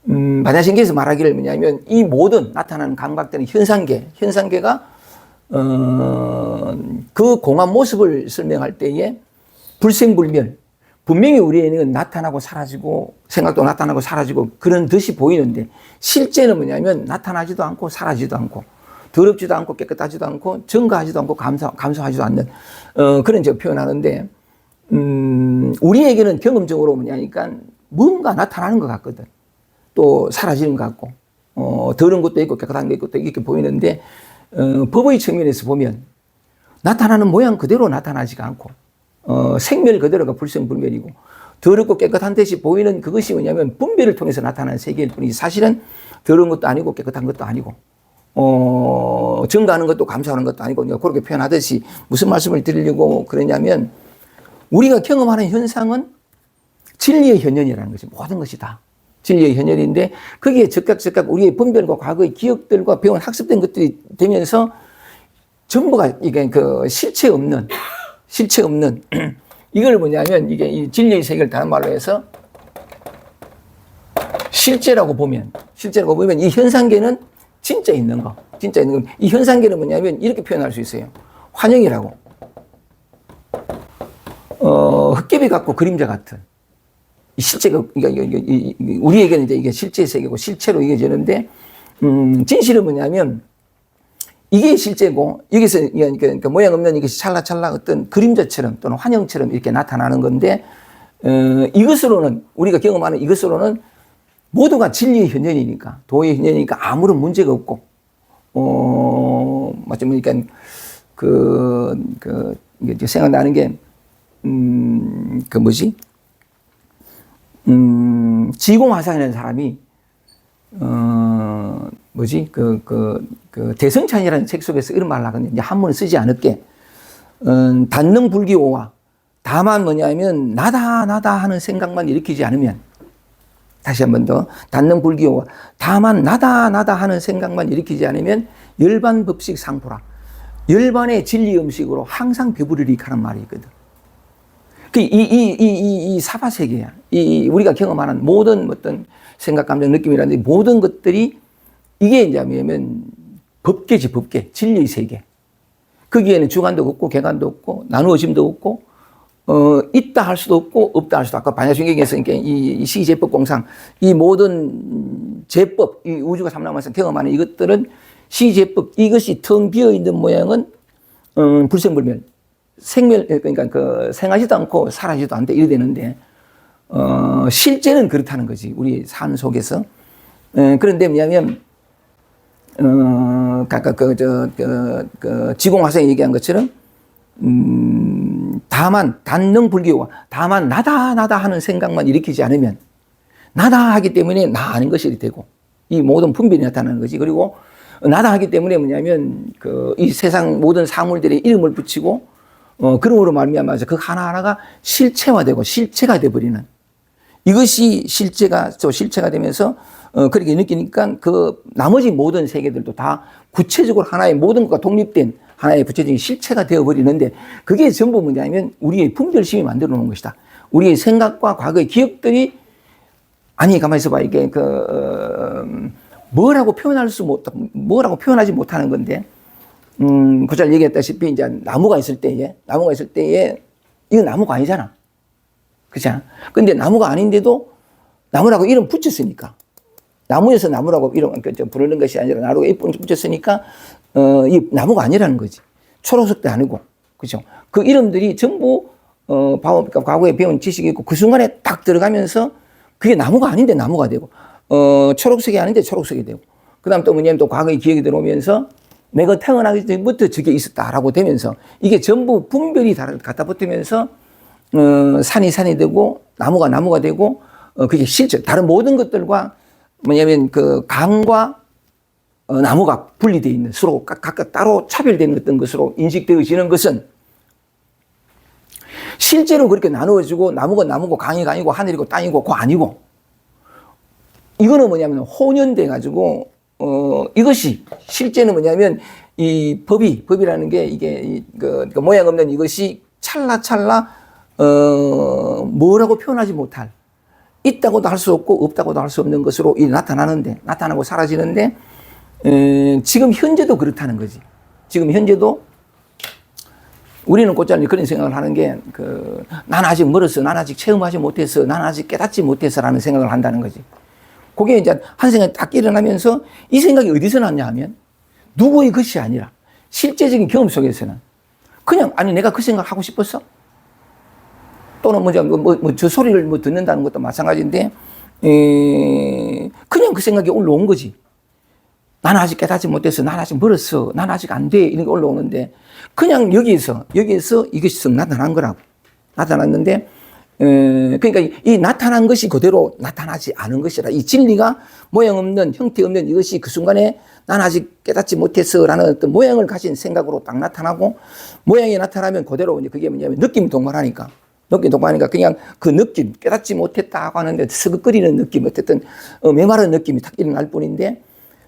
반야신경에서 말하기를 뭐냐면 이 모든 나타나는 감각들은 현상계가 그 공한 모습을 설명할 때에 불생불멸 분명히 우리에는 나타나고 사라지고 생각도 나타나고 사라지고 그런 듯이 보이는데 실제는 뭐냐면 나타나지도 않고 사라지도 않고 더럽지도 않고 깨끗하지도 않고 증가하지도 않고 감소하지도 않는 그런 제가 표현하는데 우리에게는 경험적으로 뭐냐니까 뭔가 나타나는 것 같거든. 또 사라지는 것 같고 더러운 것도 있고 깨끗한 것도 이렇게 보이는데 법의 측면에서 보면 나타나는 모양 그대로 나타나지가 않고 생멸 그대로가 불생불멸이고 더럽고 깨끗한 듯이 보이는 그것이 뭐냐면 분별을 통해서 나타나는 세계일 뿐이지 사실은 더러운 것도 아니고 깨끗한 것도 아니고 증가하는 것도 감소하는 것도 아니고 그렇게 표현하듯이 무슨 말씀을 드리려고 그러냐면 우리가 경험하는 현상은 진리의 현현이라는 것이 모든 것이 다 진리의 현현인데 거기에 즉각 우리의 분별과 과거의 기억들과 배운 학습된 것들이 되면서 전부가 이게 그 실체 없는 이걸 뭐냐면 이게 이 진리의 세계를 다른 말로 해서 실제라고 보면 이 현상계는 진짜 있는 거. 이 현상계는 뭐냐면 이렇게 표현할 수 있어요. 환영이라고. 흙개비 같고 그림자 같은. 이 실제가, 우리에게는 이제 이게 실제 세계고 실체로 이겨지는데, 진실은 뭐냐면 이게 실제고, 여기서 그러니까 모양 없는 이것이 찰나찰나 어떤 그림자처럼 또는 환영처럼 이렇게 나타나는 건데, 이것으로는, 우리가 경험하는 이것으로는 모두가 진리의 현현이니까, 도의 현현이니까 아무런 문제가 없고, 마치 그러니까 이게 생각나는 게, 지공화상이라는 사람이, 대성찬이라는 책 속에서 이런 말을 하거든요. 이제 한문을 쓰지 않을게. 단능불기오와 다만 뭐냐면, 나다 하는 생각만 일으키지 않으면, 다시 한 번 더. 단능불기오와 다만 나다 하는 생각만 일으키지 않으면 열반법식 상포라. 열반의 진리 음식으로 항상 배부르리까 하는 말이 있거든. 이 사바세계야. 우리가 경험하는 모든 어떤 생각, 감정, 느낌이라든지 모든 것들이 이게 이제 뭐냐면 법계지, 법계. 진리의 세계. 거기에는 주관도 없고, 개관도 없고, 나누어짐도 없고, 있다 할 수도 없고, 없다 할 수도 없고. 아까 반야신경에서 이 시제법 공상, 이 모든 제법, 이 우주가 삼라만상 경험하는 이것들은 시제법, 이것이 텅 비어 있는 모양은, 불생불멸. 그러니까 생하지도 않고 사라지도 않다 이래 되는데, 실제는 그렇다는 거지. 우리 삶 속에서. 그런데 뭐냐면, 아까 지공화성이 얘기한 것처럼, 다만, 단능불기와 다만, 나다 하는 생각만 일으키지 않으면, 나다 하기 때문에 나 아닌 것이 되고, 이 모든 분별이 나타나는 거지. 그리고, 나다 하기 때문에 뭐냐면, 이 세상 모든 사물들의 이름을 붙이고, 그러므로 말미암아서 그 하나하나가 실체화되고 실체가 되어버리는 이것이 실체가 되면서 그렇게 느끼니까 그 나머지 모든 세계들도 다 구체적으로 하나의 모든 것과 독립된 하나의 구체적인 실체가 되어버리는데 그게 전부 뭐냐면 우리의 분별심이 만들어 놓은 것이다. 우리의 생각과 과거의 기억들이 아니, 가만히 있어봐. 이게, 뭐라고 뭐라고 표현하지 못하는 건데, 그 잘 얘기했다시피, 이제 나무가 있을 때에, 이건 나무가 아니잖아. 그렇지 않아? 근데 나무가 아닌데도 나무라고 이름 붙였으니까. 나무에서 나무라고 이름, 부르는 것이 아니라 나무라고 이름 붙였으니까, 이 나무가 아니라는 거지. 초록색도 아니고. 그죠? 그 이름들이 전부, 과거에 배운 지식이 있고, 그 순간에 딱 들어가면서 그게 나무가 아닌데 나무가 되고, 초록색이 아닌데 초록색이 되고, 그 다음 또 뭐냐면 또 과거의 기억이 들어오면서 내가 태어나기 전부터 저게 있었다라고 되면서 이게 전부 분별이 갖다 붙으면서, 산이 되고, 나무가 되고, 그게 실제, 다른 모든 것들과 뭐냐면 그 강과 나무가 분리되어 있는 서로 각각 따로 차별되는 어떤 것으로 인식되어지는 것은 실제로 그렇게 나누어지고 나무가 나무고 강이 강이고 하늘이고 땅이고 그거 아니고 이거는 뭐냐면 혼연돼 가지고 이것이 실제는 뭐냐면 이 법이라는 게 이게 그 모양 없는 이것이 찰나찰나 뭐라고 표현하지 못할 있다고도 할 수 없고 없다고도 할 수 없는 것으로 나타나고 사라지는데 지금 현재도 그렇다는 거지. 지금 현재도 우리는 곧잘 그런 생각을 하는 게 난 아직 멀었어, 난 아직 체험하지 못했어, 난 아직 깨닫지 못했어라는 생각을 한다는 거지. 그게 이제 한 생각이 딱 일어나면서 이 생각이 어디서 났냐 하면 누구의 것이 아니라 실제적인 경험 속에서는 그냥 아니 내가 그 생각 하고 싶었어? 또는 저 소리를 듣는다는 것도 마찬가지인데 그냥 그 생각이 올라온 거지. 난 아직 깨닫지 못해서 난 아직 멀었어, 난 아직 안 돼 이런 게 올라오는데 그냥 여기에서 이것이 썩 나타난 거라고. 나타났는데 그러니까 이 나타난 것이 그대로 나타나지 않은 것이라 이 진리가 모양 없는 형태 없는 이것이 그 순간에 난 아직 깨닫지 못했어라는 어떤 모양을 가진 생각으로 딱 나타나고 모양이 나타나면 그대로 이제 그게 뭐냐면 느낌이 동반하니까 그냥 그 느낌 깨닫지 못했다고 하는데 스긋거리는 느낌 어쨌든 메마른 느낌이 딱 일어날 뿐인데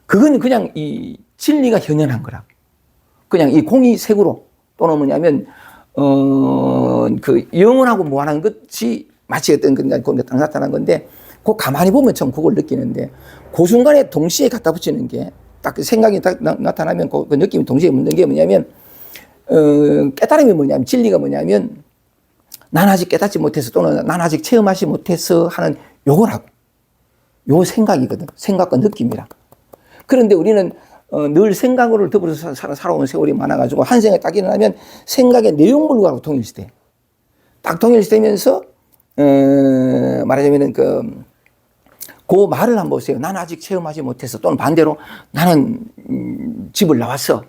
그건 그냥 이 진리가 현현한 거라고. 그냥 이 공이 색으로 또는 뭐냐면 그 영원하고 무한한 것이 마치 어떤 그냥 딱 나타난 건데 그 가만히 보면 참 그걸 느끼는데 그 순간에 동시에 갖다 붙이는 게 딱 생각이 딱 나타나면 그 느낌이 동시에 묻는 게 뭐냐면 깨달음이 뭐냐면 진리가 뭐냐면 난 아직 깨닫지 못해서 또는 난 아직 체험하지 못해서 하는 요거라고. 요 생각이거든. 생각과 느낌이라. 그런데 우리는 늘 생각으로 더불어서 살아온 세월이 많아가지고 한 생각이 딱 일어나면 생각의 내용물과로 동일시돼. 딱 동일시되면서 말하자면은 그 말을 한번 보세요. 나는 아직 체험하지 못해서 또는 반대로 나는 집을 나왔어.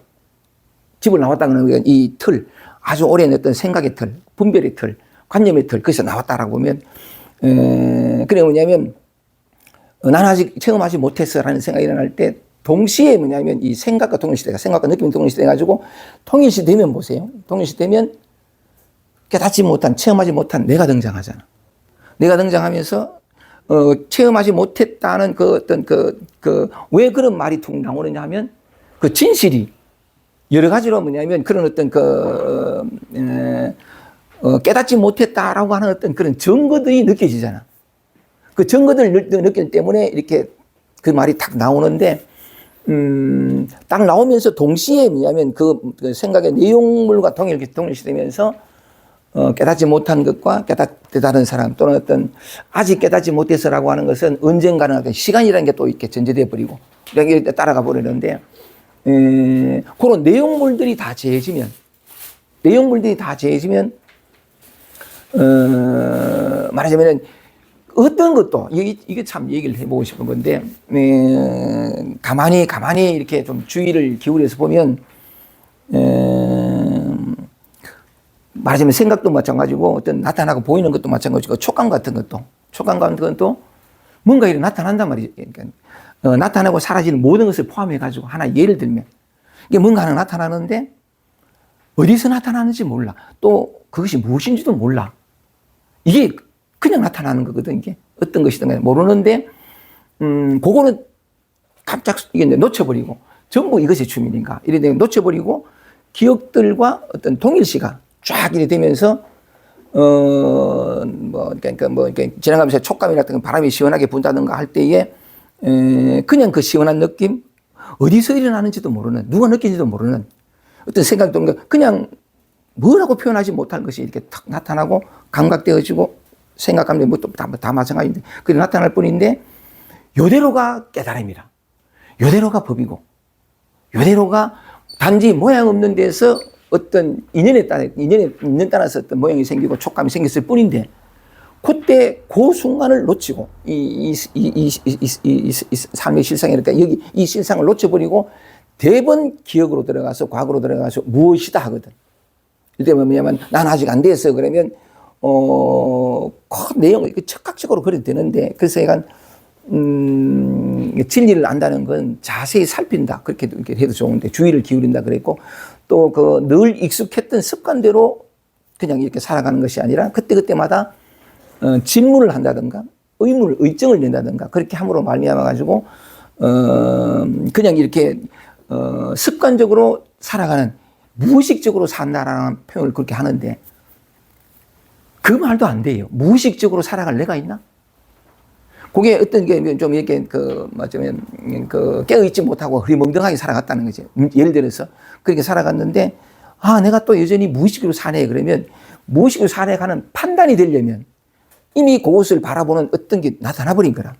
집을 나왔다는 건 이 틀, 아주 오랜 어떤 생각의 틀, 분별의 틀, 관념의 틀, 거기서 나왔다라고 보면 그래 뭐냐면 나는 아직 체험하지 못했어라는 생각이 일어날 때 동시에 뭐냐면 이 생각과 동일시대가 생각과 느낌이 동일시돼가지고 통일시되면 보세요. 통일시되면 깨닫지 못한 체험하지 못한 내가 등장하잖아. 내가 등장하면서 체험하지 못했다는 그 어떤 왜 그런 말이 툭 나오느냐 하면 그 진실이 여러 가지로 뭐냐면 그런 어떤 깨닫지 못했다라고 하는 어떤 그런 증거들이 느껴지잖아. 그 증거들을 느끼기 때문에 이렇게 그 말이 딱 나오는데 딱 나오면서 동시에 뭐냐면 그 생각의 내용물과 동일시되면서 깨닫지 못한 것과 깨닫는 사람 또는 어떤 아직 깨닫지 못해서라고 하는 것은 언젠가는 어떤 시간이라는 게 또 이렇게 전제되어 버리고 이렇게 따라가 버리는데 그런 내용물들이 다 재해지면 말하자면은 어떤 것도 이게 참 얘기를 해보고 싶은 건데 가만히 이렇게 좀 주의를 기울여서 보면 말하자면 생각도 마찬가지고 어떤 나타나고 보이는 것도 마찬가지고 촉감 같은 것도 뭔가 이렇게 나타난단 말이죠. 그러니까 나타나고 사라지는 모든 것을 포함해 가지고 하나 예를 들면 이게 뭔가 하나 나타나는데 어디서 나타나는지 몰라. 또 그것이 무엇인지도 몰라. 이게 그냥 나타나는 거거든. 이게 어떤 것이든 모르는데 그거는 갑자기 이게 놓쳐버리고 전부 이것이 주민인가 이래 놓쳐버리고 기억들과 어떤 동일시가 쫙 이래 되면서 이렇게 지나가면서 촉감이라든가 바람이 시원하게 분다든가 할 때에, 그냥 그 시원한 느낌, 어디서 일어나는지도 모르는, 누가 느끼는지도 모르는 어떤 생각도 그냥 뭐라고 표현하지 못할 것이 이렇게 탁 나타나고 감각되어지고 생각하면 다 마찬가지인데, 그게 나타날 뿐인데, 요대로가 깨달음이라. 요대로가 법이고, 요대로가 단지 모양 없는 데서 어떤 인연에 따라서 어떤 모양이 생기고 촉감이 생겼을 뿐인데, 그때 그 순간을 놓치고, 이 삶의 실상이, 그러니까 여기 이 실상을 놓쳐버리고, 대번 기억으로 들어가서, 과거로 들어가서 무엇이다 하거든. 이때 뭐냐면, 난 아직 안 됐어. 그러면, 그 내용을 즉각적으로 그려도 되는데, 그래서 약간, 진리를 안다는 건 자세히 살핀다. 그렇게 해도 좋은데, 주의를 기울인다 그랬고, 또 그 늘 익숙했던 습관대로 그냥 이렇게 살아가는 것이 아니라, 그때그때마다 질문을 한다든가, 의정을 낸다든가, 그렇게 함으로 말미암아가지고, 그냥 이렇게, 습관적으로 살아가는, 무의식적으로 산다라는 표현을 그렇게 하는데, 그 말도 안 돼요. 무의식적으로 살아갈 내가 있나? 그게 어떤 게 좀 이렇게 깨어있지 못하고 흐리멍덩하게 살아갔다는 거지. 예를 들어서 그렇게 살아갔는데, 내가 또 여전히 무의식으로 사네. 그러면 무의식으로 살아가는 판단이 되려면 이미 그것을 바라보는 어떤 게 나타나 버린 거라.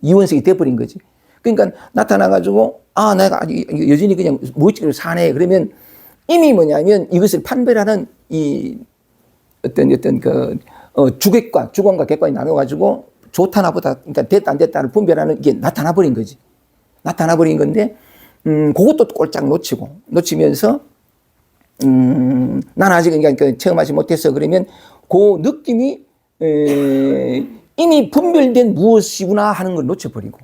이원색이 돼버린 거지. 그러니까 나타나가지고, 내가 여전히 그냥 무의식으로 사네. 그러면 이미 뭐냐면 이것을 판별하는 주관과 객관이 나눠가지고 좋다 나보다, 그러니까 됐다 안 됐다를 분별하는 이게 나타나 버린 거지. 나타나 버린 건데, 그것도 꼴짝 놓치면서, 난 아직 그러니까 체험하지 못했어. 그러면 그 느낌이, 이미 분별된 무엇이구나 하는 걸 놓쳐버리고.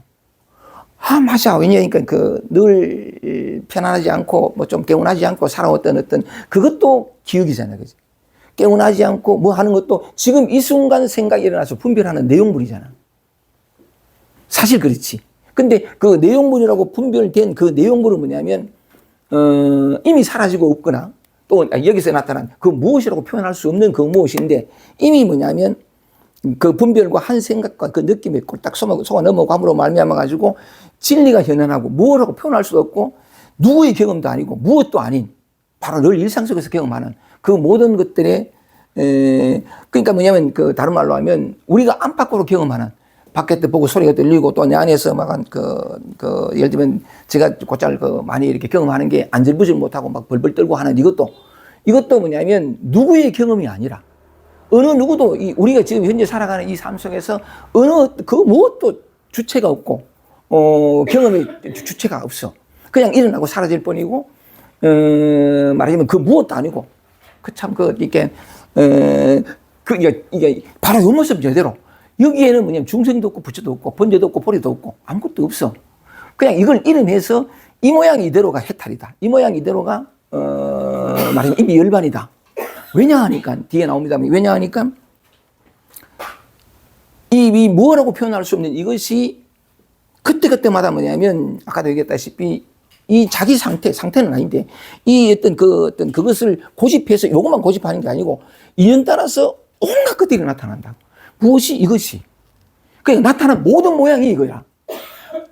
맞아. 왜냐니까 늘 편안하지 않고, 좀 개운하지 않고 살아왔던 그것도 기억이잖아. 그지? 깨어나지 않고 뭐 하는 것도 지금 이 순간 생각이 일어나서 분별하는 내용물이잖아. 사실 그렇지. 근데 그 내용물이라고 분별된 그 내용물은 뭐냐면, 이미 사라지고 없거나, 또 여기서 나타난 그 무엇이라고 표현할 수 없는 그 무엇인데, 이미 뭐냐면 그 분별과 한 생각과 그 느낌에 꼴딱 속아 넘어감으로 말미암아가지고 진리가 현현하고 무엇이라고 표현할 수도 없고, 누구의 경험도 아니고 무엇도 아닌, 바로 늘 일상 속에서 경험하는 그 모든 것들에, 그러니까 뭐냐면 다른 말로 하면 우리가 안팎으로 경험하는, 밖에 때 보고 소리가 들리고 또 내 안에서 막 예를 들면 제가 곧잘 많이 이렇게 경험하는 게 안절부절 못하고 막 벌벌 떨고 하는 이것도 뭐냐면 누구의 경험이 아니라 어느 누구도 우리가 지금 현재 살아가는 이 삶 속에서 그 무엇도 주체가 없고, 경험의 주체가 없어. 그냥 일어나고 사라질 뿐이고, 말하자면 그 무엇도 아니고, 이게 바로 요 모습 저대로. 여기에는 뭐냐면 중생도 없고, 부처도 없고, 번제도 없고, 보리도 없고, 아무것도 없어. 그냥 이걸 이름해서 이 모양 이대로가 해탈이다. 이 모양 이대로가, 말하자면 이미 열반이다. 왜냐 하니까, 뒤에 나옵니다. 왜냐 하니까, 이 뭐라고 표현할 수 없는 이것이 그때그때마다 뭐냐면, 아까도 얘기했다시피, 이 자기 상태는 아닌데, 그것을 고집해서 요것만 고집하는 게 아니고, 인연 따라서 온갖 것들이 나타난다. 무엇이 이것이. 그냥 나타난 모든 모양이 이거야.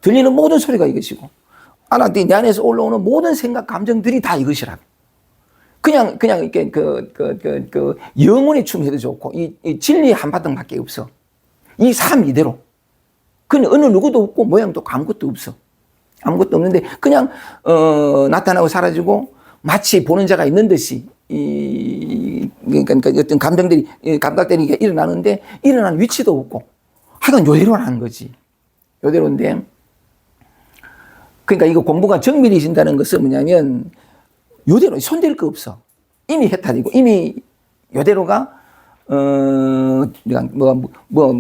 들리는 모든 소리가 이것이고, 내 안에서 올라오는 모든 생각, 감정들이 다 이것이라고. 그냥 이렇게 영혼의 춤해도 좋고, 이 진리의 한바탕밖에 없어. 이 삶 이대로. 그냥 어느 누구도 없고, 모양도 없고, 아무것도 없어. 아무것도 없는데 그냥 나타나고 사라지고 마치 보는 자가 있는 듯이 그러니까 어떤 감각들이 일어나는데 일어난 위치도 없고, 하여간 요대로라는 거지. 요대로인데, 그러니까 이거 공부가 정밀해진다는 것은 뭐냐면 요대로 손댈 거 없어. 이미 해탈이고 이미 요대로가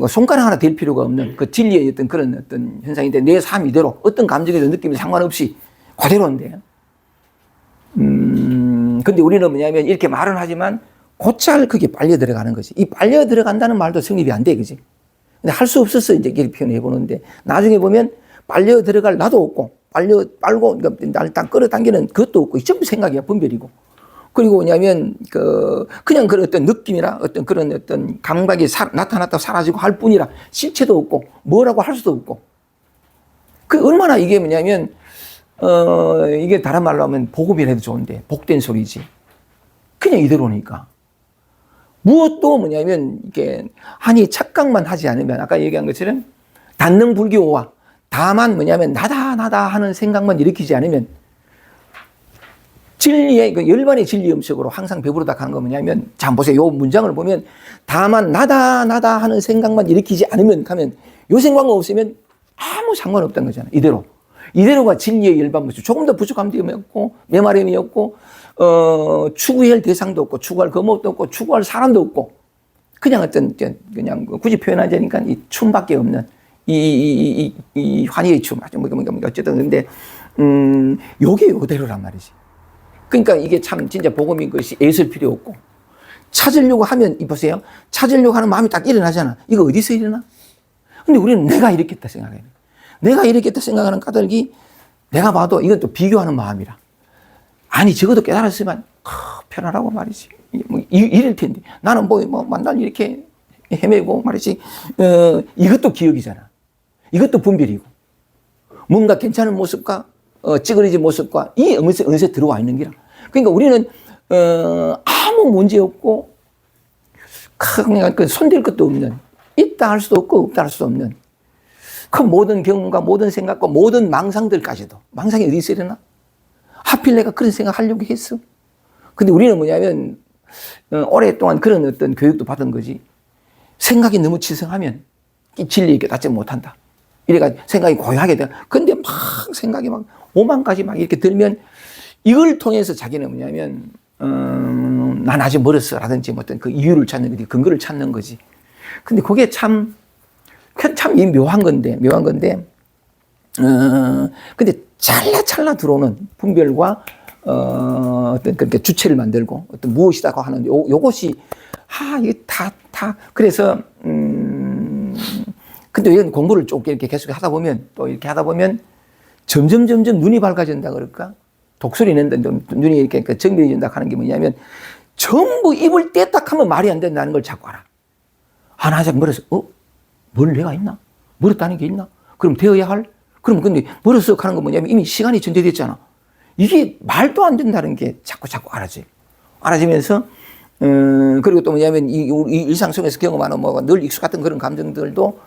손가락 하나 댈 필요가 없는 그 진리의 어떤 그런 어떤 현상인데, 내 삶 이대로 어떤 감정이든 느낌이 상관없이 그대로인데, 근데 우리는 뭐냐면 이렇게 말은 하지만 곧잘 그게 빨려 들어가는 거지. 이 빨려 들어간다는 말도 성립이 안 돼, 그지? 근데 할 수 없어서 이제 이렇게 표현해 보는데, 나중에 보면 빨려 들어갈 나도 없고, 빨고, 나를 딱 끌어당기는 그것도 없고, 전부 생각이야, 분별이고. 그리고 뭐냐면, 그냥 그런 어떤 느낌이나 어떤 그런 어떤 감각이 나타났다 사라지고 할 뿐이라 실체도 없고, 뭐라고 할 수도 없고. 그 얼마나 이게 뭐냐면, 이게 다른 말로 하면 복음이라 해도 좋은데, 복된 소리지. 그냥 이대로니까. 무엇도 뭐냐면, 이게, 아니, 착각만 하지 않으면, 아까 얘기한 것처럼, 단능 불교와 다만 뭐냐면, 나다 하는 생각만 일으키지 않으면, 진리의, 열반의 진리 음식으로 항상 배부르다 하는 거 뭐냐면, 자, 보세요. 요 문장을 보면, 다만 나다 하는 생각만 일으키지 않으면, 하면, 요 생각만 없으면 아무 상관없다는 거잖아요. 이대로가 진리의 열반 모습. 조금 더 부족함도 없고, 메마름이 없고, 추구해야 할 대상도 없고, 추구할 거목도 없고, 추구할 사람도 없고, 그냥 그냥 굳이 표현하자니까 이 춤밖에 없는, 이 환희의 춤. 어쨌든, 근데, 요게 요대로란 말이지. 그러니까 이게 참 진짜 복음인 것이 애쓸 필요 없고, 찾으려고 하면, 보세요. 찾으려고 하는 마음이 딱 일어나잖아. 이거 어디서 일어나? 근데 우리는 내가 이렇겠다 생각해요. 내가 이렇겠다 생각하는 까닭이 내가 봐도 이건 또 비교하는 마음이라. 아니, 적어도 깨달았으면 편하라고 말이지. 이럴 텐데. 나는 만날 이렇게 헤매고 말이지. 이것도 기억이잖아. 이것도 분별이고. 뭔가 괜찮은 모습과 찌그러진 모습과 이 은세 들어와 있는 기라. 그러니까 우리는 아무 문제 없고 그냥 손댈 것도 없는, 있다 할 수도 없고 없다 할 수도 없는 그 모든 경험과 모든 생각과 모든 망상들까지도. 망상이 어디 있으려나? 하필 내가 그런 생각 하려고 했어. 근데 우리는 뭐냐면 오랫동안 그런 어떤 교육도 받은 거지. 생각이 너무 치성하면 이 진리에 깨닫지 못한다. 이래가 생각이 고요하게 돼. 근데 막 생각이 막 오만까지 막 이렇게 들면 이걸 통해서 자기는 뭐냐면 난 아직 멀었어 라든지 어떤 그 이유를 찾는 거지, 근거를 찾는 거지. 근데 그게 참 이 묘한 건데, 근데 찰나 들어오는 분별과, 어떤 그렇게 주체를 만들고, 어떤 무엇이다고 하는 요것이, 이게 그래서, 근데 이런 공부를 쭉 이렇게 계속 하다 보면, 또 이렇게 하다 보면, 점점 눈이 밝아진다 그럴까? 독소리 낸다, 눈이 이렇게 정밀해진다 하는 게 뭐냐면, 전부 입을 떼딱 하면 말이 안 된다는 걸 자꾸 알아. 나 참 멀어서, 뭘 내가 있나? 멀었다는 게 있나? 그럼 되어야 할? 그럼 근데 멀어서 하는 건 뭐냐면 이미 시간이 전제됐잖아. 이게 말도 안 된다는 게 자꾸 알아지면서, 그리고 또 뭐냐면 이 일상 속에서 경험하는 늘 익숙했던 그런 감정들도,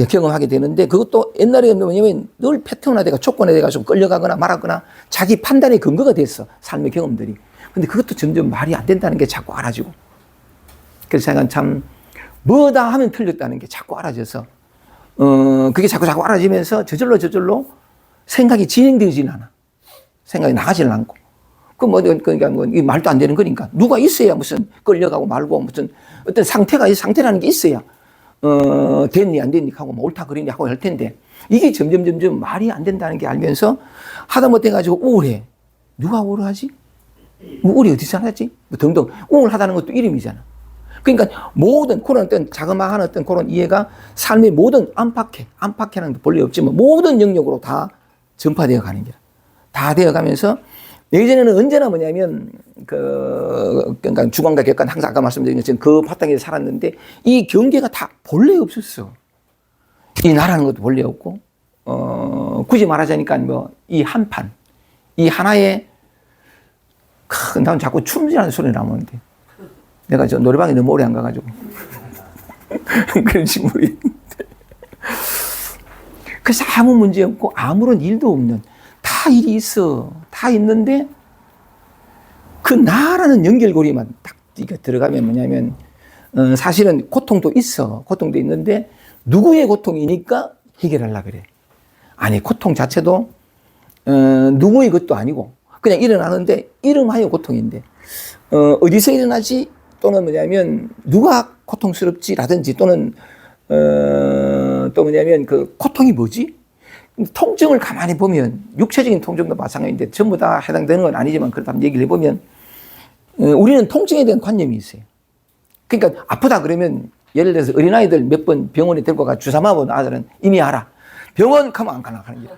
경험하게 되는데 그것도 옛날에 뭐냐면 늘 패턴화돼가 조건화돼가지고 끌려가거나 말았거나 자기 판단의 근거가 됐어. 삶의 경험들이. 근데 그것도 점점 말이 안 된다는 게 자꾸 알아지고. 그래서 제가 참, 뭐다 하면 틀렸다는 게 자꾸 알아져서, 그게 자꾸 알아지면서 저절로 생각이 진행되지는 않아. 생각이 나가지는 않고. 그러니까 이 말도 안 되는 거니까. 누가 있어야 무슨 끌려가고 말고 무슨 어떤 상태라는 게 있어야, 됐니, 안 됐니 하고 옳다, 그러니 하고 할 텐데, 이게 점점 말이 안 된다는 게 알면서 하다 못해가지고 우울해. 누가 우울하지? 우울이 어디서 나지? 등등. 우울하다는 것도 이름이잖아. 그러니까 모든 그런 어떤 자그마한 어떤 그런 이해가 삶의 모든 안팎에는 본래 없지만 모든 영역으로 다 전파되어 가는 거야. 다 되어 가면서 예전에는 언제나 뭐냐면 그러니까 주관과 객관 항상 아까 말씀드린 것처럼 그 바탕에서 살았는데 이 경계가 다 본래 없었어. 이 나라는 것도 본래 없고 굳이 말하자니까 이 한판, 이 하나의 난 자꾸 춤이라는 소리 나오는데. 내가 저 노래방에 너무 오래 안 가가지고. 그런지 모르겠는데. 그래서 아무 문제 없고 아무런 일도 없는, 다 일이 있어. 다 있는데 그 나라는 연결고리만 딱 들어가면 뭐냐면, 사실은 고통도 있어. 고통도 있는데 누구의 고통이니까 해결하려고 그래. 아니, 고통 자체도, 누구의 것도 아니고 그냥 일어나는데 이름하여 고통인데, 어디서 일어나지? 또는 뭐냐면 누가 고통스럽지라든지 또는 또 뭐냐면 그 고통이 뭐지? 통증을 가만히 보면 육체적인 통증도 마찬가지인데 전부 다 해당되는 건 아니지만 그렇다 얘기를 해보면 우리는 통증에 대한 관념이 있어요. 그러니까 아프다 그러면 예를 들어서 어린아이들 몇 번 병원에 데리고 가 주사 맞은 아들은 이미 알아. 병원 가면 안 가나 하는 거야.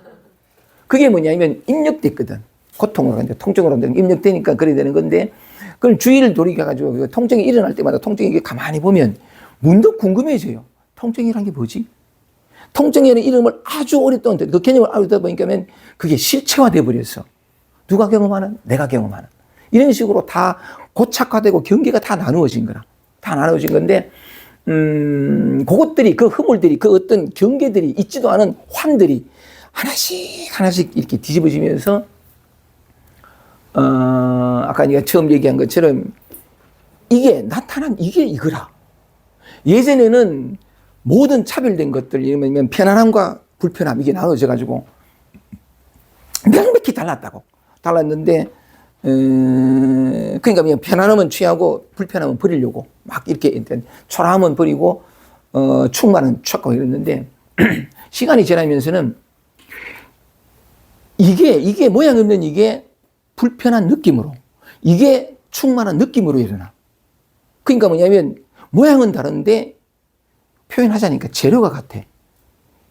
그게 뭐냐면 입력됐거든. 고통으로 이제 통증으로 입력되니까 그래야 되는 건데 그걸 주의를 돌이켜가지고 통증이 일어날 때마다 통증이 가만히 보면 문득 궁금해져요. 통증이란 게 뭐지? 통증이라는 이름을 아주 오랫동안 그 개념을 알다 보니까 그게 실체화돼 버렸어. 누가 경험하는? 내가 경험하는. 이런 식으로 다 고착화되고 경계가 다 나누어진 거라. 다 나누어진 건데 그것들이 그 허물들이 그 어떤 경계들이 있지도 않은 환들이 하나씩 이렇게 뒤집어지면서 아까 네가 처음 얘기한 것처럼 이게 나타난 이게 이거라. 예전에는 모든 차별된 것들, 이러면 편안함과 불편함, 이게 나눠져 가지고 명백히 달랐다고. 달랐는데, 그러니까 그냥 편안함은 취하고 불편함은 버리려고 막 이렇게 초라함은 버리고, 충만은 찾고 이랬는데, 시간이 지나면서는 이게 모양 없는 이게 불편한 느낌으로, 이게 충만한 느낌으로 일어나. 그러니까 뭐냐면, 모양은 다른데, 표현하자니까 재료가 같아.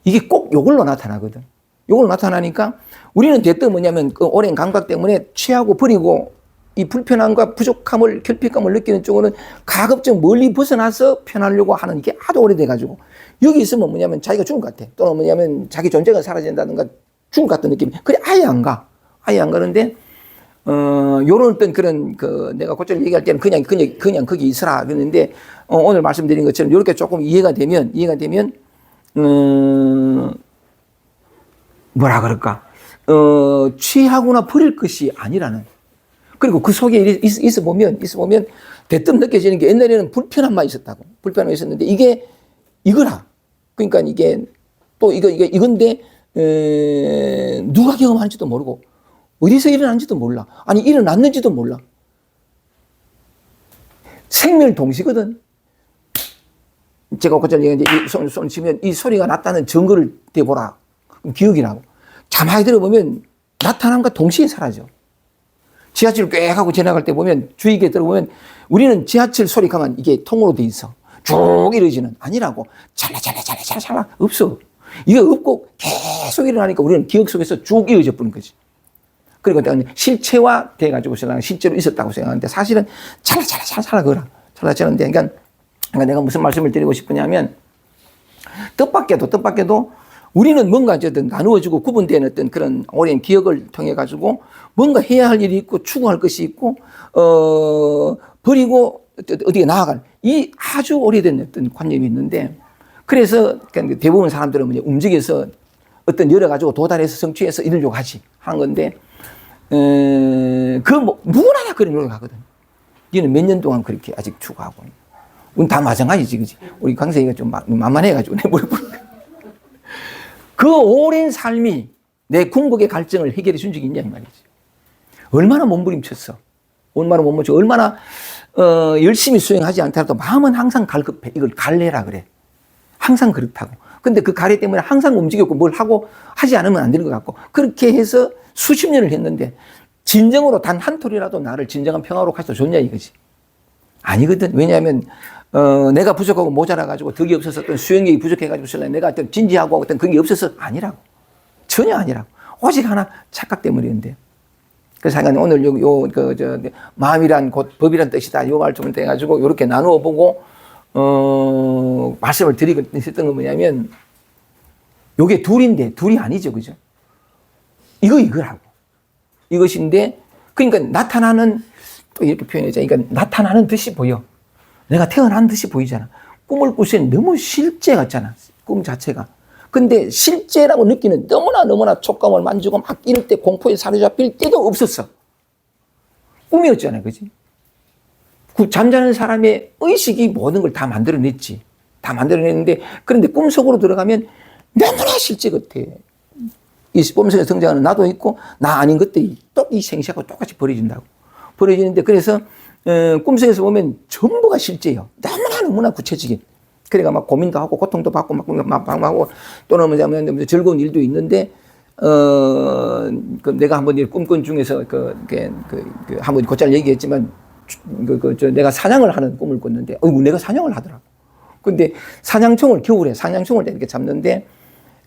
이게 꼭 요걸로 나타나거든. 요걸로 나타나니까 우리는 대뜸 뭐냐면 그 오랜 감각 때문에 취하고 버리고 이 불편함과 부족함을 결핍감을 느끼는 쪽으로는 가급적 멀리 벗어나서 편하려고 하는 이게 아주 오래돼가지고 여기 있으면 뭐냐면 자기가 죽은 것 같아. 또는 뭐냐면 자기 존재가 사라진다든가 죽은 것 같은 느낌. 그래 아예 안 가. 아예 안 가는데 요런 어떤 그런 내가 곧잘 얘기할 때는 그냥 거기 있으라 그랬는데 오늘 말씀드린 것처럼 이렇게 조금 이해가 되면 뭐라 그럴까 취하거나 버릴 것이 아니라는. 그리고 그 속에 있어 보면 대뜸 느껴지는 게 옛날에는 불편함만 있었다고. 불편함이 있었는데 이게 이거라. 그러니까 이게 또 이건데 누가 경험하는지도 모르고 어디서 일어났는지도 몰라. 아니 일어났는지도 몰라. 생멸동시거든. 제가 그전에 얘기했는데 손을 치면 이 소리가 났다는 증거를 대보라. 기억이 나고. 가만히 들어보면 나타남과 동시에 사라져. 지하철 꽤 하고 지나갈 때 보면 주위에 들어보면 우리는 지하철 소리 가만 이게 통으로 돼 있어. 쭉 이러지는 아니라고. 찰라 없어. 이게 없고 계속 일어나니까 우리는 기억 속에서 쭉 이어져 버린 거지. 그리고 내가 실체화 돼가지고 실제로 있었다고 생각하는데 사실은 찰라 그거라. 찰라는데 그러니까 내가 무슨 말씀을 드리고 싶으냐면 뜻밖에도 우리는 뭔가 어쨌든 나누어지고 구분된 어떤 그런 오랜 기억을 통해 가지고 뭔가 해야 할 일이 있고 추구할 것이 있고 버리고 어디에 나아갈 이 아주 오래된 어떤 관념이 있는데 그래서 대부분 사람들은 뭐냐 움직여서 어떤 열어 가지고 도달해서 성취해서 이루려고 하지 하는 건데 누구나 다 그런 노력하거든. 얘는 몇 년 동안 그렇게 아직 추구하고. 우린 다 마찬가지지, 그지? 우리 강생이가 좀 만만해가지고 내 머리 그 오랜 삶이 내 궁극의 갈증을 해결해 준 적이 있냐 이 말이지. 얼마나 몸부림쳤어. 얼마나 열심히 수행하지 않더라도 마음은 항상 갈급해. 이걸 갈래라 그래. 항상 그렇다고. 근데 그 가래 때문에 항상 움직였고 뭘 하고 하지 않으면 안 되는 것 같고 그렇게 해서 수십 년을 했는데 진정으로 단 한 톨이라도 나를 진정한 평화로 가서 좋냐 이거지. 아니거든. 왜냐하면 내가 부족하고 모자라가지고 덕이 없어서 어떤 수행력이 부족해가지고 내가 어떤 진지하고 어떤 그게 없어서 아니라고. 전혀 아니라고. 오직 하나 착각 때문이었는데. 그래서 하여간 오늘 마음이란 곧 법이란 뜻이다. 요 말씀을 해가지고 이렇게 나누어 보고 말씀을 드리고 있었던 건 뭐냐면 요게 둘이 아니죠. 그죠? 이거라고. 이것인데 그러니까 나타나는 또 이렇게 표현하자. 그러니까 나타나는 듯이 보여. 내가 태어난 듯이 보이잖아. 꿈을 꿀 때는 너무 실제 같잖아. 꿈 자체가. 근데 실제라고 느끼는 너무나 촉감을 만지고 막 이럴 때 공포에 사로잡힐 때도 없었어. 꿈이었잖아. 그지? 그 잠자는 사람의 의식이 모든 걸 다 만들어냈지. 다 만들어냈는데 그런데 꿈속으로 들어가면 너무나 실제 같아. 이 꿈속에 성장하는 나도 있고 나 아닌 것들이 또 이 생시하고 똑같이 버려진다고. 버려지는데 그래서 꿈속에서 보면 전부가 실제예요. 너무나 구체적인. 그러니까 막 고민도 하고 고통도 받고 막 하고 또는 뭐냐면 즐거운 일도 있는데 내가 한번 꿈꾼 중에서 한번 곧잘 얘기했지만 내가 사냥을 하는 꿈을 꿨는데 내가 사냥을 하더라고. 근데 겨울에 사냥총을 이렇게 잡는데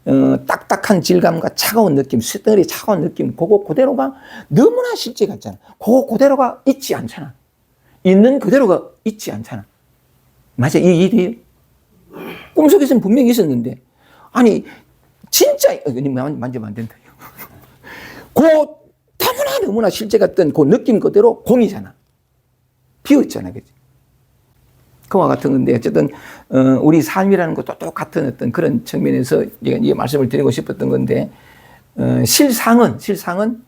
딱딱한 질감과 차가운 느낌, 쇳덩어리 차가운 느낌, 그거 그대로가 너무나 실제 같잖아. 그거 그대로가 있지 않잖아. 있는 그대로가 있지 않잖아. 맞아, 이 일이에요. 꿈속에서는 분명히 있었는데, 아니, 진짜, 만지면 안 된다. 그, 너무나 실제 같던 그 느낌 그대로 공이잖아. 비었잖아, 그지? 그와 같은 건데, 어쨌든, 우리 삶이라는 것도 똑같은 어떤 그런 측면에서 이 말씀을 드리고 싶었던 건데, 실상은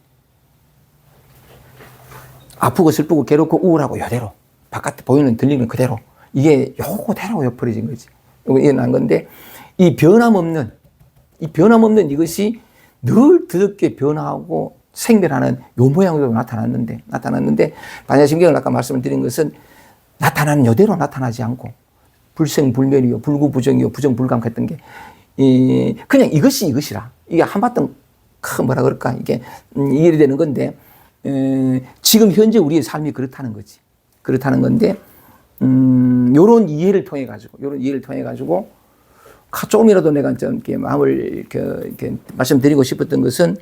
아프고 슬프고 괴롭고 우울하고 이대로, 바깥에 보이는 들리는 그대로, 이게 요거대로 엎어진 거지. 이게 난 건데, 이 변함없는 이것이 늘 드럽게 변화하고 생변하는 요 모양으로 나타났는데, 반야심경을 아까 말씀을 드린 것은 나타나는 이대로 나타나지 않고, 불생불멸이요, 불구부정이요, 부정불감했던 게, 그냥 이것이라. 이게 한바탕, 뭐라 그럴까, 이게, 이해이 되는 건데, 지금 현재 우리의 삶이 그렇다는 거지. 그렇다는 건데, 요런 이해를 통해가지고, 조금이라도 내가 좀 이렇게 마음을 이렇게 말씀드리고 싶었던 것은,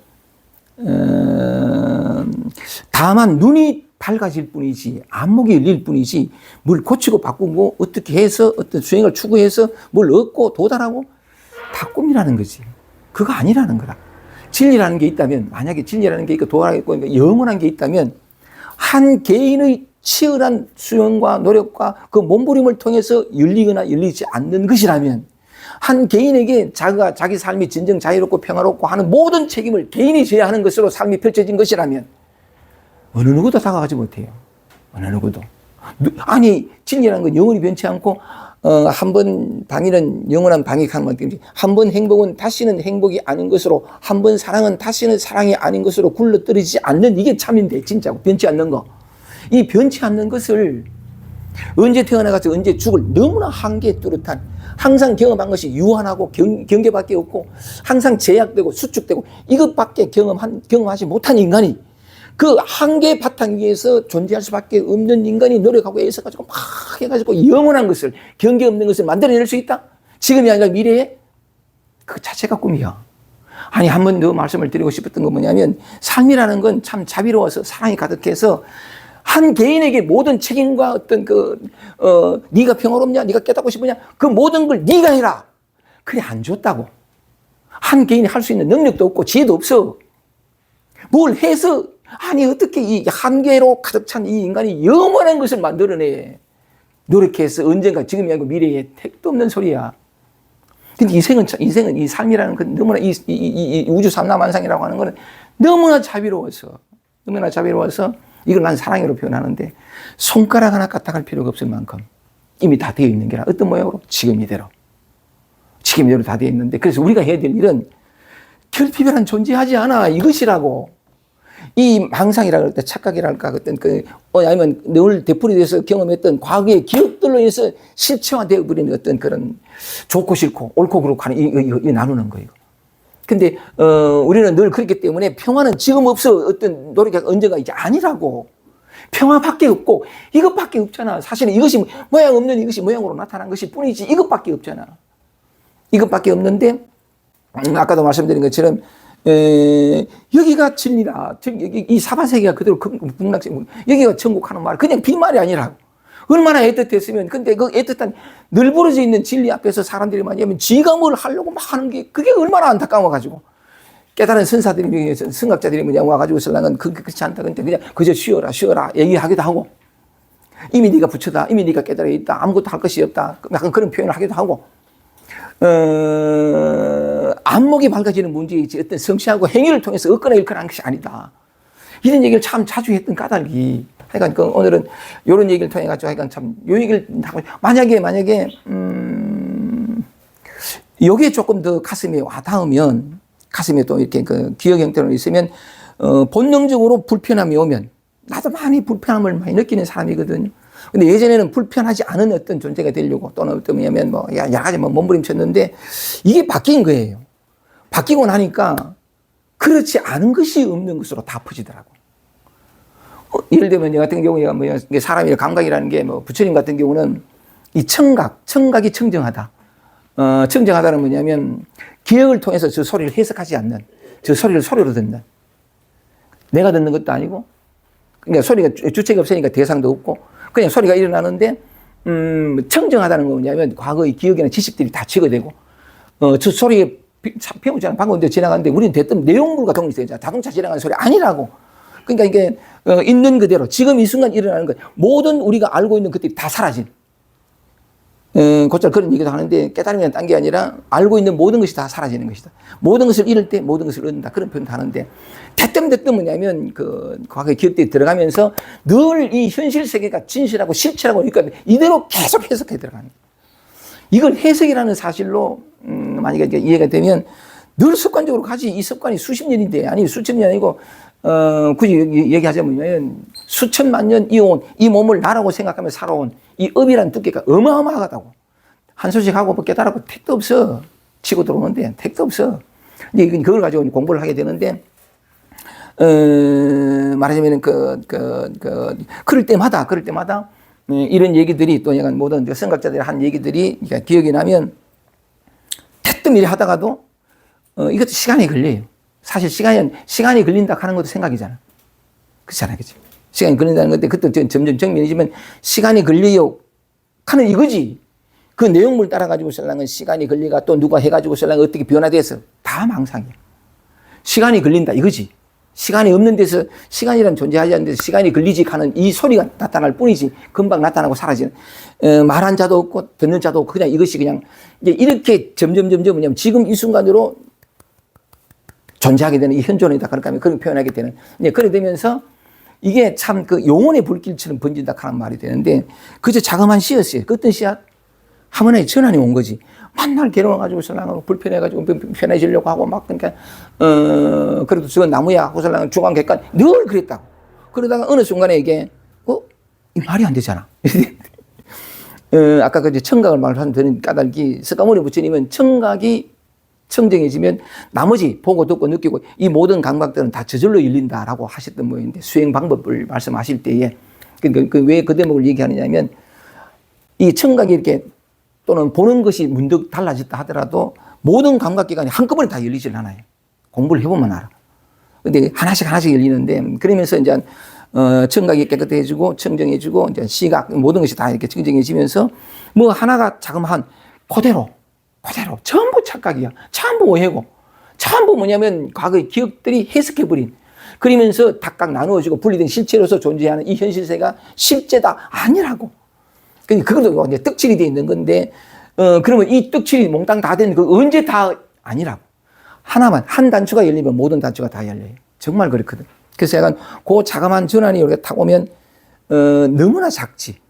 다만 눈이 밝아질 뿐이지, 안목이 열릴 뿐이지, 뭘 고치고 바꾸고, 어떻게 해서 어떤 수행을 추구해서 뭘 얻고 도달하고, 다 꿈이라는 거지. 그거 아니라는 거다. 진리라는 게 있다면, 만약에 진리라는 게 있고, 도달하고, 영원한 게 있다면, 한 개인의 치열한 수행과 노력과 그 몸부림을 통해서 열리거나 열리지 않는 것이라면, 한 개인에게 자기 삶이 진정 자유롭고 평화롭고 하는 모든 책임을 개인이 져야 하는 것으로 삶이 펼쳐진 것이라면 어느 누구도 다가가지 못해요. 어느 누구도. 아니, 진리라는 건 영원히 변치 않고 한 번 방위는 영원한 방위하는 것 때문에 한 번 행복은 다시는 행복이 아닌 것으로, 한 번 사랑은 다시는 사랑이 아닌 것으로 굴러떨어지지 않는, 이게 참인데, 진짜고. 변치 않는 거. 이 변치 않는 것을 언제 태어나가서 언제 죽을, 너무나 한계에 뚜렷한, 항상 경험한 것이 유한하고 경계밖에 없고, 항상 제약되고 수축되고, 이것밖에 경험하지 못한 인간이, 그 한계 바탕 위에서 존재할 수밖에 없는 인간이 노력하고 애써가지고 막 해가지고 영원한 것을, 경계 없는 것을 만들어낼 수 있다? 지금이 아니라 미래에? 그 자체가 꿈이야. 아니, 한 번 더 말씀을 드리고 싶었던 건 뭐냐면, 삶이라는 건 참 자비로워서 사랑이 가득해서, 한 개인에게 모든 책임과 어떤 네가 평화롭냐, 네가 깨닫고 싶으냐, 그 모든 걸 네가 해라. 그래, 안 줬다고. 한 개인이 할 수 있는 능력도 없고 지혜도 없어. 뭘 해서, 아니, 어떻게 이 한계로 가득 찬 이 인간이 영원한 것을 만들어내. 노력해서 언젠가, 지금이 아니고 미래에, 택도 없는 소리야. 근데 인생은 이 삶이라는 건 너무나 이 우주 삼라만상이라고 하는 거는 너무나 자비로워서, 이걸 난 사랑으로 표현하는데, 손가락 하나 까딱할 필요가 없을 만큼 이미 다 되어 있는 게라. 어떤 모양으로? 지금 이대로 다 되어 있는데, 그래서 우리가 해야 될 일은 결핍이란 존재하지 않아. 이것이라고. 이 망상이라 그럴 때, 착각이랄까, 어떤 아니면 늘 되풀이돼서 경험했던 과거의 기억들로 인해서 실체화되어 버리는 어떤 그런 좋고 싫고, 옳고 그렇고 하는 이 나누는 거예요. 근데, 우리는 늘 그렇기 때문에 평화는 지금 없어. 어떤 노력이 언제가 이제 아니라고. 평화밖에 없고, 이것밖에 없잖아. 사실은 이것이 모양 없는 이것이 모양으로 나타난 것일 뿐이지, 이것밖에 없잖아. 이것밖에 없는데, 아까도 말씀드린 것처럼, 여기가 진리라. 이 사바세계가 그대로 북락생, 여기가 천국 하는 말, 그냥 빈말이 아니라고. 얼마나 애틋했으면, 근데 그 애틋한 널브러져 있는 진리 앞에서 사람들이 많이 하면 지가 뭘 하려고 막 하는 게, 그게 얼마나 안타까워가지고. 깨달은 선사들이, 선각자들이 뭐냐 와가지고 설랑은 그렇지 않다. 근데 그냥 그저 쉬어라 얘기하기도 하고. 이미 네가 부처다. 이미 네가 깨달아 있다. 아무것도 할 것이 없다. 약간 그런 표현을 하기도 하고. 안목이 밝아지는 문제이지 어떤 성취하고 행위를 통해서 얻거나 잃거나 하는 것이 아니다. 이런 얘기를 참 자주 했던 까닭이. 그러니까 오늘은 이런 얘기를 통해 가지고 하여간 참 요 얘기를 하고, 만약에 여기에 조금 더 가슴에 와닿으면, 가슴에 또 이렇게 그 기억 형태로 있으면, 본능적으로 불편함이 오면, 나도 많이 불편함을 많이 느끼는 사람이거든요. 근데 예전에는 불편하지 않은 어떤 존재가 되려고, 또는 어떤 뭐냐면 여러 가지 몸부림쳤는데, 이게 바뀐 거예요. 바뀌고 나니까 그렇지 않은 것이 없는 것으로 다 퍼지더라고. 예를 들면, 여 같은 경우에 사람의 감각이라는 게, 부처님 같은 경우는 이 청각이 청정하다. 청정하다는 뭐냐면 기억을 통해서 저 소리를 해석하지 않는, 저 소리를 소리로 듣는. 내가 듣는 것도 아니고, 그러니까 소리가 주체가 없으니까 대상도 없고, 그냥 소리가 일어나는데, 청정하다는 건 뭐냐면 과거의 기억이나 지식들이 다 제거되고, 저 소리에 배우잖아. 방금 지나가는데 우리는 대뜸 내용물과 동일시 되잖아. 자동차 지나가는 소리 아니라고. 그러니까 이게 있는 그대로 지금 이 순간 일어나는 것, 모든 우리가 알고 있는 것들이 다 사라진. 곧잘 그런 얘기도 하는데 깨달음이란 딴 게 아니라 알고 있는 모든 것이 다 사라지는 것이다. 모든 것을 잃을 때 모든 것을 얻는다. 그런 표현도 하는데 대뜸 뭐냐면 그 과거의 기억들이 들어가면서 늘 이 현실 세계가 진실하고 실체라고 그러니까 이대로 계속 해석해 들어가는 거예요. 이걸 해석이라는 사실로 만약에 이해가 되면 늘 습관적으로 가지. 이 습관이 수십 년인데 아니 수천 년이 아니고 굳이 얘기하자면 수천만 년 이어온 이 몸을 나라고 생각하며 살아온 이 업이라는 두께가 어마어마하다고. 한 소식 하고 깨달았고 택도 없어. 치고 들어오는데 택도 없어. 이제 그걸 가지고 공부를 하게 되는데 말하자면 그럴 때마다 이런 얘기들이 또 약간 모든 생각자들이 한 얘기들이 기억이 나면 대뜸 이래 하다가도 이것도 시간이 걸려요. 사실 시간이 걸린다 하는 것도 생각이잖아. 그렇잖아, 그치? 시간이 걸린다는 건데, 그때 점점 정면이지만, 시간이 걸려요. 하는 이거지. 그 내용물 따라가지고 설랑은 시간이 걸리가 또 누가 해가지고 설랑은 어떻게 변화돼서 다 망상이야. 시간이 걸린다, 이거지. 시간이 없는 데서, 시간이란 존재하지 않는 데서 시간이 걸리지 하는 이 소리가 나타날 뿐이지, 금방 나타나고 사라지는. 말한 자도 없고, 듣는 자도 없고, 그냥 이것이 그냥, 이제 이렇게 점점, 뭐냐면 지금 이 순간으로 존재하게 되는 이 현존이다. 그러니까 그런 표현하게 되는. 이제 그래 되면서 이게 참 그 영혼의 불길처럼 번진다 하는 말이 되는데 그저 자그마한 씨였어요. 그 어떤 씨앗? 하나의 전환이 온 거지. 만날 괴로워가지고 설랑하고 불편해가지고 편해지려고 하고 막 그러니까 그래도 저건 나무야 하고 설랑은 중앙객관 늘 그랬다고. 그러다가 어느 순간에 이게 이 말이 안 되잖아. 아까 그 청각을 말하는 까닭이 석가모니 부처님은 청각이 청정해지면 나머지 보고 듣고 느끼고 이 모든 감각들은 다 저절로 열린다라고 하셨던 모양인데 수행 방법을 말씀하실 때에 왜 그 대목을 얘기하느냐면 이 청각이 이렇게 또는 보는 것이 문득 달라졌다 하더라도 모든 감각기관이 한꺼번에 다 열리질 않아요. 공부를 해보면 알아. 근데 하나씩 열리는데 그러면서 이제 청각이 깨끗해지고 청정해지고 이제 시각 모든 것이 다 이렇게 청정해지면서 뭐 하나가 자그마한 그대로 전부 착각이야. 전부 오해고. 전부 뭐냐면 과거의 기억들이 해석해버린. 그러면서 각각 나누어지고 분리된 실체로서 존재하는 이 현실세가 실제다 아니라고. 그것도 이제 떡칠이 되어 있는 건데 그러면 이 떡칠이 몽땅 다 된 그 언제 다 아니라고. 하나만 한 단추가 열리면 모든 단추가 다 열려요. 정말 그렇거든. 그래서 약간 그 자그마한 전환이 이렇게 딱 오면 너무나 작지.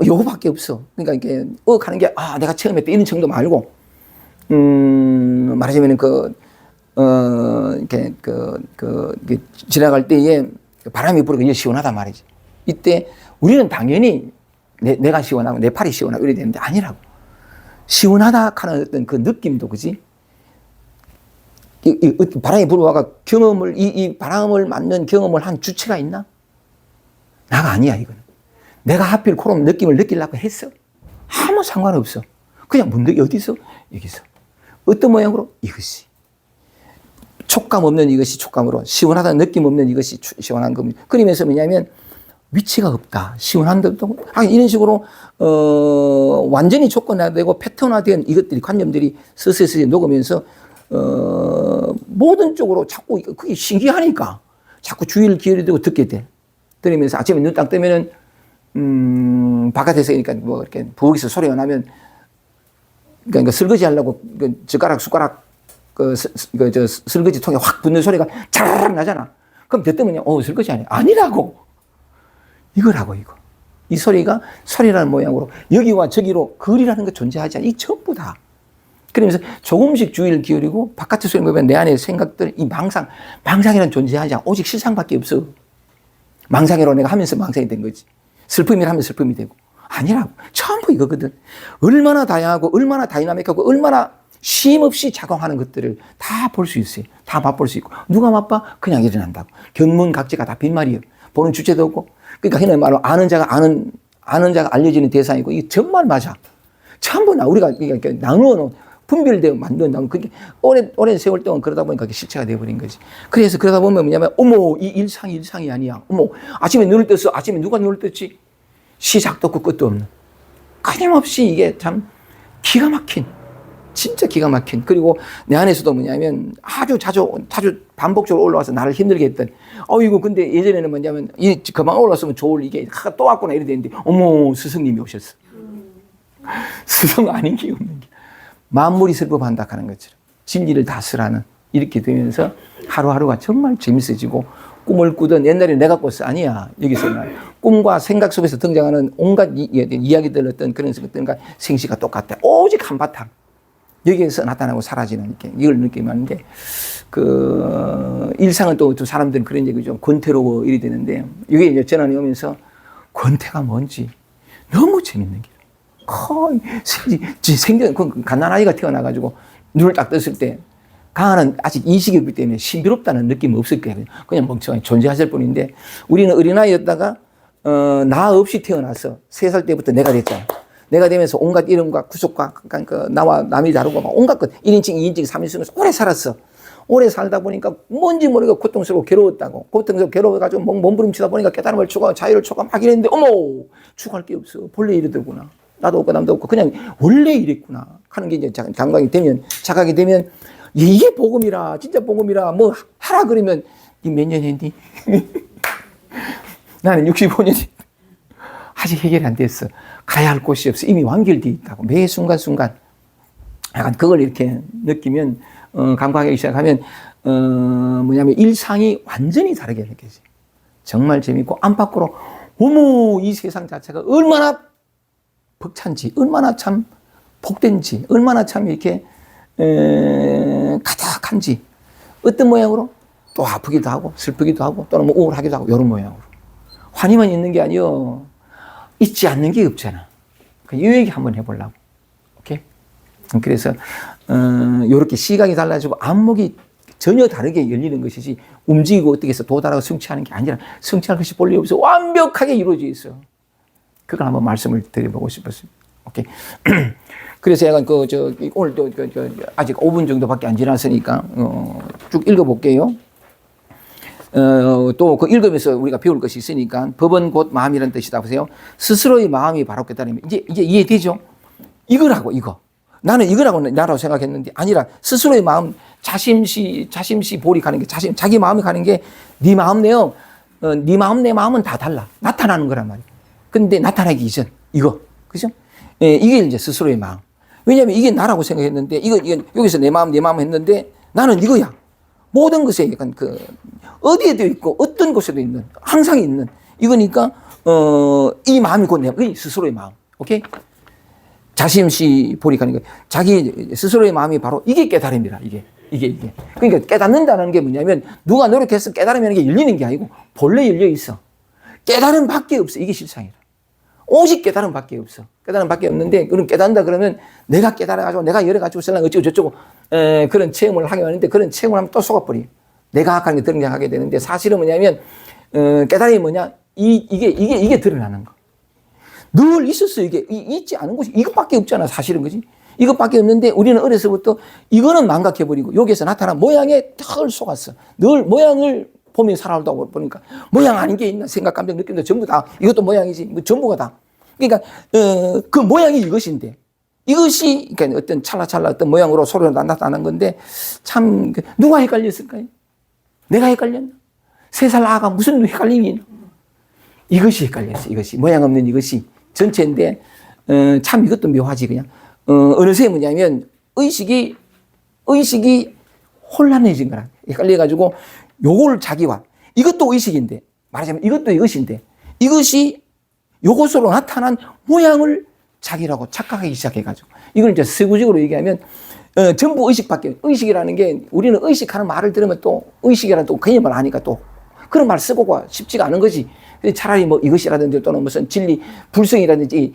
요거밖에 없어. 그러니까 이게 가는 게 내가 처음 했다 이런 정도 말고 말하자면 이렇게 지나갈 때에 바람이 불어서 시원하단 말이지. 이때 우리는 당연히 내가 시원하고 내 팔이 시원하고 이래야 되는데 아니라고. 시원하다 하는 어떤 그 느낌도 그지? 바람이 불어와가 경험을 이 바람을 맞는 경험을 한 주체가 있나? 나가 아니야 이거는. 내가 하필 그런 느낌을 느끼려고 했어. 아무 상관없어. 그냥 문득 어디서? 여기서. 어떤 모양으로? 이것이. 촉감 없는 이것이 촉감으로, 시원하다는 느낌 없는 이것이 시원한 겁니다. 그러면서 뭐냐면 위치가 없다. 시원한데도 이런 식으로 완전히 조건화되고 패턴화된 이것들이 관념들이 서서히 녹으면서 모든 쪽으로 자꾸 그게 신기하니까 자꾸 주의를 기울이고 듣게 돼. 들으면서 아침에 눈 딱 뜨면은 바깥에서 그러니까 뭐 이렇게 부엌에서 소리가 나면 그러니까 설거지 하려고 숟가락 설거지 통에 확 붙는 소리가 차라락 나잖아. 그럼 됐더니 설거지 아니라고. 이거라고 이거. 이 소리가 소리라는 모양으로 여기와 저기로 거리라는 거 존재하지 않아. 이 전부 다. 그러면서 조금씩 주의를 기울이고 바깥의 소리 보면 내 안의 생각들 이 망상이란 존재하지 않아. 오직 실상밖에 없어. 망상이라고 내가 하면서 망상이 된 거지. 슬픔이라 하면 슬픔이 되고. 아니라고. 전부 이거거든. 얼마나 다양하고 얼마나 다이나믹하고 얼마나 쉼없이 작용하는 것들을 다 볼 수 있어요. 다 맛볼 수 있고. 누가 맛봐? 그냥 일어난다고. 견문각제가 다 빈말이에요. 보는 주체도 없고. 그러니까 흔히 말로 아는 자가 알려지는 대상이고 이게 정말 맞아. 전부 우리가 나누어 놓은 분별되어 만든 나무 그게 오랜 세월 동안 그러다 보니까 그게 실체가 되어버린 거지. 그래서 그러다 보면 뭐냐면 어머 이 일상이 아니야. 어머 아침에 눈을 떴어. 아침에 누가 눈을 떴지? 시작도 없고 끝도 없는. 끊임없이 이게 참 기가 막힌 진짜 기가 막힌. 그리고 내 안에서도 뭐냐면 아주 자주 반복적으로 올라와서 나를 힘들게 했던 이거 근데 예전에는 뭐냐면 그만 올라왔으면 좋을 이게 또 왔구나 이래 되는데 어머 스승님이 오셨어. 스승 아닌 게 없는 게 만물이 슬퍼한다 하는 것처럼 진리를 다스라는 이렇게 되면서 하루하루가 정말 재밌어지고 꿈을 꾸던 옛날에 내가 꿨어 아니야 여기서 꿈과 생각 속에서 등장하는 온갖 이야기들 어떤 그런 것들과 생시가 똑같아. 오직 한바탕 여기에서 나타나고 사라지는 이걸 느끼는데 그 일상은 또 사람들은 그런 얘기 좀 권태로워 이래 되는데 이게 이제 전환이 오면서 권태가 뭔지 너무 재밌는 게 생전 갓난아이가 태어나가지고 눈을 딱 떴을 때 강아는 아직 인식이 없기 때문에 신비롭다는 느낌은 없을 거예요. 그냥 멍청하게 존재하실 뿐인데 우리는 어린아이였다가 나 없이 태어나서 3살 때부터 내가 됐잖아. 내가 되면서 온갖 이름과 구속과 나와 남이 다르고 온갖 것 1인칭, 2인칭, 3인칭에서 오래 살았어. 오래 살다 보니까 뭔지 모르게 고통스럽고 괴로웠다고. 고통스럽고 괴로워가지고 몸부림치다 보니까 깨달음을 추구하고 자유를 추구하고 막 이랬는데 어머 추구할 게 없어. 본래 이러더구나. 나도 없고 남도 없고 그냥 원래 이랬구나 하는 게 이제 감각이 되면 자각이 되면 이게 복음이라 진짜 복음이라 뭐 하라 그러면 니 몇 년 했니? 나는 65년이 아직 해결이 안 됐어. 가야 할 곳이 없어. 이미 완결되어 있다고. 매 순간순간 약간 그걸 이렇게 느끼면 감각하기 시작하면 뭐냐면 일상이 완전히 다르게 느껴져요. 정말 재밌고 안팎으로 어머 이 세상 자체가 얼마나 벅찬지 얼마나 참 복된지 얼마나 참 이렇게 가득한지 어떤 모양으로 또 아프기도 하고 슬프기도 하고 또는 뭐 우울하기도 하고 이런 모양으로 환희만 있는 게 아니요 있지 않는 게 없잖아. 이 얘기 한번 해보려고. 오케이? 그래서 이렇게 시각이 달라지고 안목이 전혀 다르게 열리는 것이지 움직이고 어떻게 해서 도달하고 성취하는 게 아니라 성취할 것이 본래 없어 완벽하게 이루어져 있어. 그걸 한번 말씀을 드려보고 싶었어요. 오케이. 그래서 약간 오늘 아직 5분 정도밖에 안 지났으니까 쭉 읽어볼게요. 또 그 읽으면서 우리가 배울 것이 있으니까 법은 곧 마음이라는 뜻이다 보세요. 스스로의 마음이 바로 깨달으면 이제 이해되죠? 이거라고 이거. 나는 이거라고 나라고 생각했는데 아니라 스스로의 마음 자심시 볼이 가는 게 자기 마음이 가는 게 네 마음 내요. 네 마음 내 마음은 다 달라. 나타나는 거란 말이야. 근데 나타나기 이전 이거 그죠? 예, 이게 이제 스스로의 마음. 왜냐하면 이게 나라고 생각했는데 이거 여기서 내 마음 했는데 나는 이거야. 모든 것에 약간 어디에도 있고 어떤 곳에도 있는 항상 있는 이거니까 이 마음이 곧 내 스스로의 마음. 오케이? 자심시 볼이 가는 거. 자기 스스로의 마음이 바로 이게 깨달음이라 이게. 그러니까 깨닫는다는 게 뭐냐면 누가 노력해서 깨달으면 이게 열리는 게 아니고 본래 열려 있어. 깨달음 밖에 없어. 이게 실상이라. 오직 깨달음 밖에 없어. 깨달음 밖에 없는데, 그럼 깨닫는다 그러면 내가 깨달아가지고 내가 열어가지고 sel랑 어쩌고저쩌고 그런 체험을 하게 하는데 그런 체험을 하면 또 속아버려. 내가 악한 게 등장하게 되는데 사실은 뭐냐면 깨달음이 뭐냐? 이게 드러나는 거. 늘 있었어. 이게 있지 않은 곳이 이것밖에 없잖아. 사실은 그지? 이것밖에 없는데 우리는 어려서부터 이거는 망각해버리고 여기에서 나타난 모양에 털 속았어. 늘 모양을 보면 살아오다 보니까 모양 아닌 게 있나 생각, 감정, 느낌도 전부 다 이것도 모양이지 뭐 전부가 다. 그러니까 그 모양이 이것인데 이것이 그러니까 어떤 찰나찰나 어떤 모양으로 소리가 나타나는 건데 참 누가 헷갈렸을까요? 내가 헷갈렸나? 3살 아가 무슨 헷갈림이 있나? 이것이 헷갈렸어. 이것이 모양 없는 이것이 전체인데 참 이것도 묘하지 그냥 어느새 뭐냐면 의식이 혼란해진 거라. 헷갈려가지고 요걸 자기와 이것도 의식인데 말하자면 이것도 이것인데 이것이 요것으로 나타난 모양을 자기라고 착각하기 시작해가지고 이걸 이제 세부적으로 얘기하면 전부 의식이라는 게 우리는 의식하는 말을 들으면 또 의식이라는 또 개념을 아니까 또 그런 말 쓰고가 쉽지가 않은 거지. 차라리 뭐 이것이라든지 또는 무슨 진리, 불성이라든지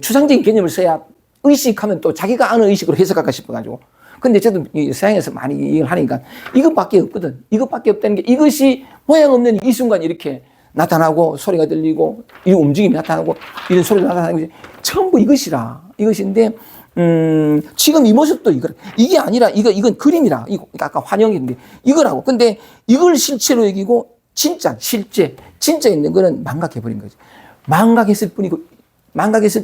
추상적인 개념을 써야 의식하면 또 자기가 아는 의식으로 해석할까 싶어가지고. 근데 저도 서양에서 많이 얘기를 하니까 이것밖에 없거든. 이것밖에 없다는 게 이것이 모양 없는 이 순간 이렇게 나타나고 소리가 들리고 이 움직임이 나타나고 이런 소리가 나타나고 전부 이것이라. 이것인데, 지금 이 모습도 이게 아니라, 이건 그림이라. 이거 아까 환영인데, 이거라고. 근데 이걸 실체로 여기고, 진짜 있는 거는 망각해버린 거지. 망각했을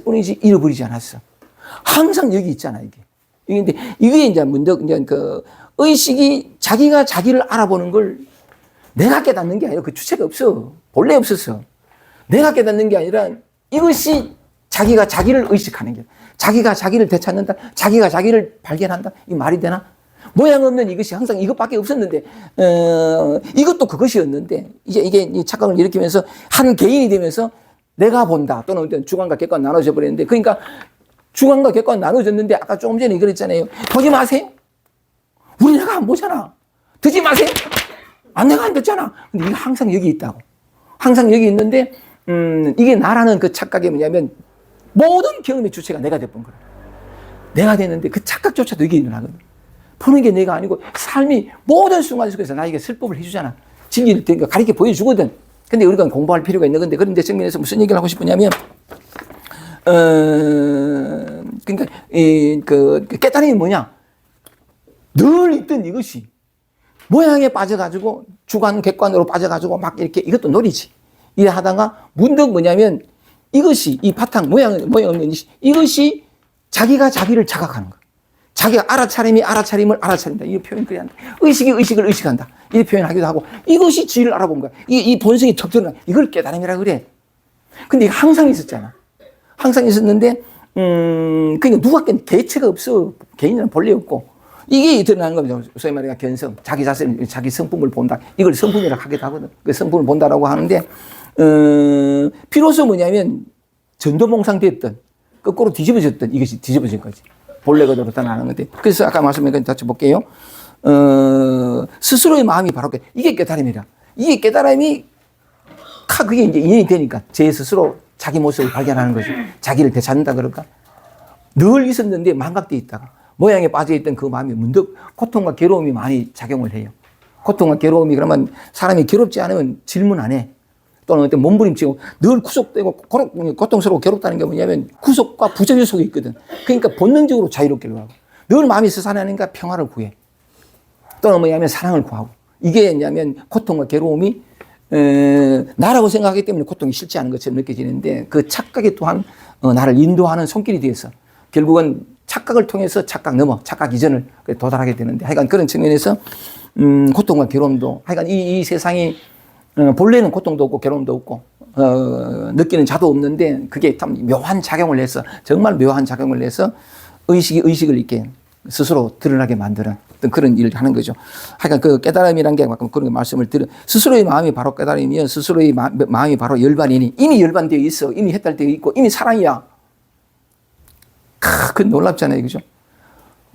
뿐이지 잃어버리지 않았어. 항상 여기 있잖아, 이게. 근데 이게 이제 문득, 이제 그 의식이 자기가 자기를 알아보는 걸 내가 깨닫는 게 아니라 그 주체가 없어. 본래 없었어. 내가 깨닫는 게 아니라 이것이 자기가 자기를 의식하는 게, 자기가 자기를 되찾는다, 자기가 자기를 발견한다. 이 말이 되나? 모양 없는 이것이 항상 이것밖에 없었는데, 이것도 그것이었는데, 이게 착각을 일으키면서 한 개인이 되면서 내가 본다. 또는 주관과 객관 나눠져 버렸는데, 그러니까 주관과 객관 나눠졌는데, 아까 조금 전에 그랬잖아요. 보지 마세요. 우리 내가 안 보잖아. 듣지 마세요. 내가 안 듣잖아. 근데 이게 항상 여기 있다고. 항상 여기 있는데, 이게 나라는 그 착각이 뭐냐면, 모든 경험의 주체가 내가 돼본 거야. 내가 됐는데 그 착각조차도 여기 일어나거든. 보는 게 내가 아니고 삶이 모든 순간 속에서 나에게 설법을 해주잖아. 진리를 가르쳐 보여주거든. 근데 우리가 공부할 필요가 있는 건데, 그런 데 측면에서 무슨 얘기를 하고 싶으냐면, 그러니까, 그 깨달음이 뭐냐? 늘 있던 이것이 모양에 빠져가지고 주관, 객관으로 빠져가지고 막 이렇게 이것도 놀이지. 이래 하다가 문득 뭐냐면 이것이 이 바탕 모양 없는 이것이 자기가 자기를 자각하는 거야. 자기가 알아차림이 알아차림을 알아차린다. 이 표현 그래야 한다. 의식이 의식을 의식한다. 이 표현하기도 하고 이것이 지를 알아본 거야. 이 본성이 척 드러나. 이걸 깨달음이라 그래. 근데 이게 항상 있었잖아. 항상 있었는데 그러니까 누가 개체가 없어. 개인은 본래 없고 이게 드러나는 겁니다. 소위 말해 견성, 자기 자신, 자기 성품을 본다. 이걸 성품이라고 하기도 하거든. 그 성품을 본다라고 하는데 비로소 뭐냐면 전도몽상 됐던 거꾸로 뒤집어졌던 이것이 뒤집어진 거지. 본래 그대로 나타나는 건데. 그래서 아까 말씀드린 것 다시 볼게요. 스스로의 마음이 바로 이게 깨달음이라. 이게 깨달음이 그게 이제 인연이 되니까 제 스스로 자기 모습을 발견하는 거지. 자기를 되찾는다 그럴까? 늘 있었는데 망각되어 있다가 모양에 빠져있던 그 마음이 문득 고통과 괴로움이 많이 작용을 해요. 고통과 괴로움이 그러면 사람이 괴롭지 않으면 질문 안 해. 또는 어떤 몸부림치고 늘 구속되고 고통스럽고 괴롭다는 게 뭐냐면 구속과 부조리 속에 있거든. 그러니까 본능적으로 자유롭기를 하고 늘 마음이 스산하니까 평화를 구해. 또는 뭐냐면 사랑을 구하고. 이게 뭐냐면 고통과 괴로움이 나라고 생각하기 때문에 고통이 싫지 않은 것처럼 느껴지는데 그 착각이 또한 나를 인도하는 손길이 되어서 결국은 착각을 통해서 착각 넘어 착각 이전을 도달하게 되는데 하여간 그런 측면에서 고통과 괴로움도 하여간 이 세상이 본래는 고통도 없고 괴로움도 없고 느끼는 자도 없는데 그게 참 묘한 작용을 해서 정말 묘한 작용을 해서 의식이 의식을 있게 스스로 드러나게 만드는 어떤 그런 일을 하는 거죠. 하여간 그 깨달음이란 게 그런 말씀을 스스로의 마음이 바로 깨달음이면 스스로의 마음이 바로 열반이니 이미 열반되어 있어. 이미 해탈되어 있고 이미 사랑이야. 그 놀랍잖아요. 그죠?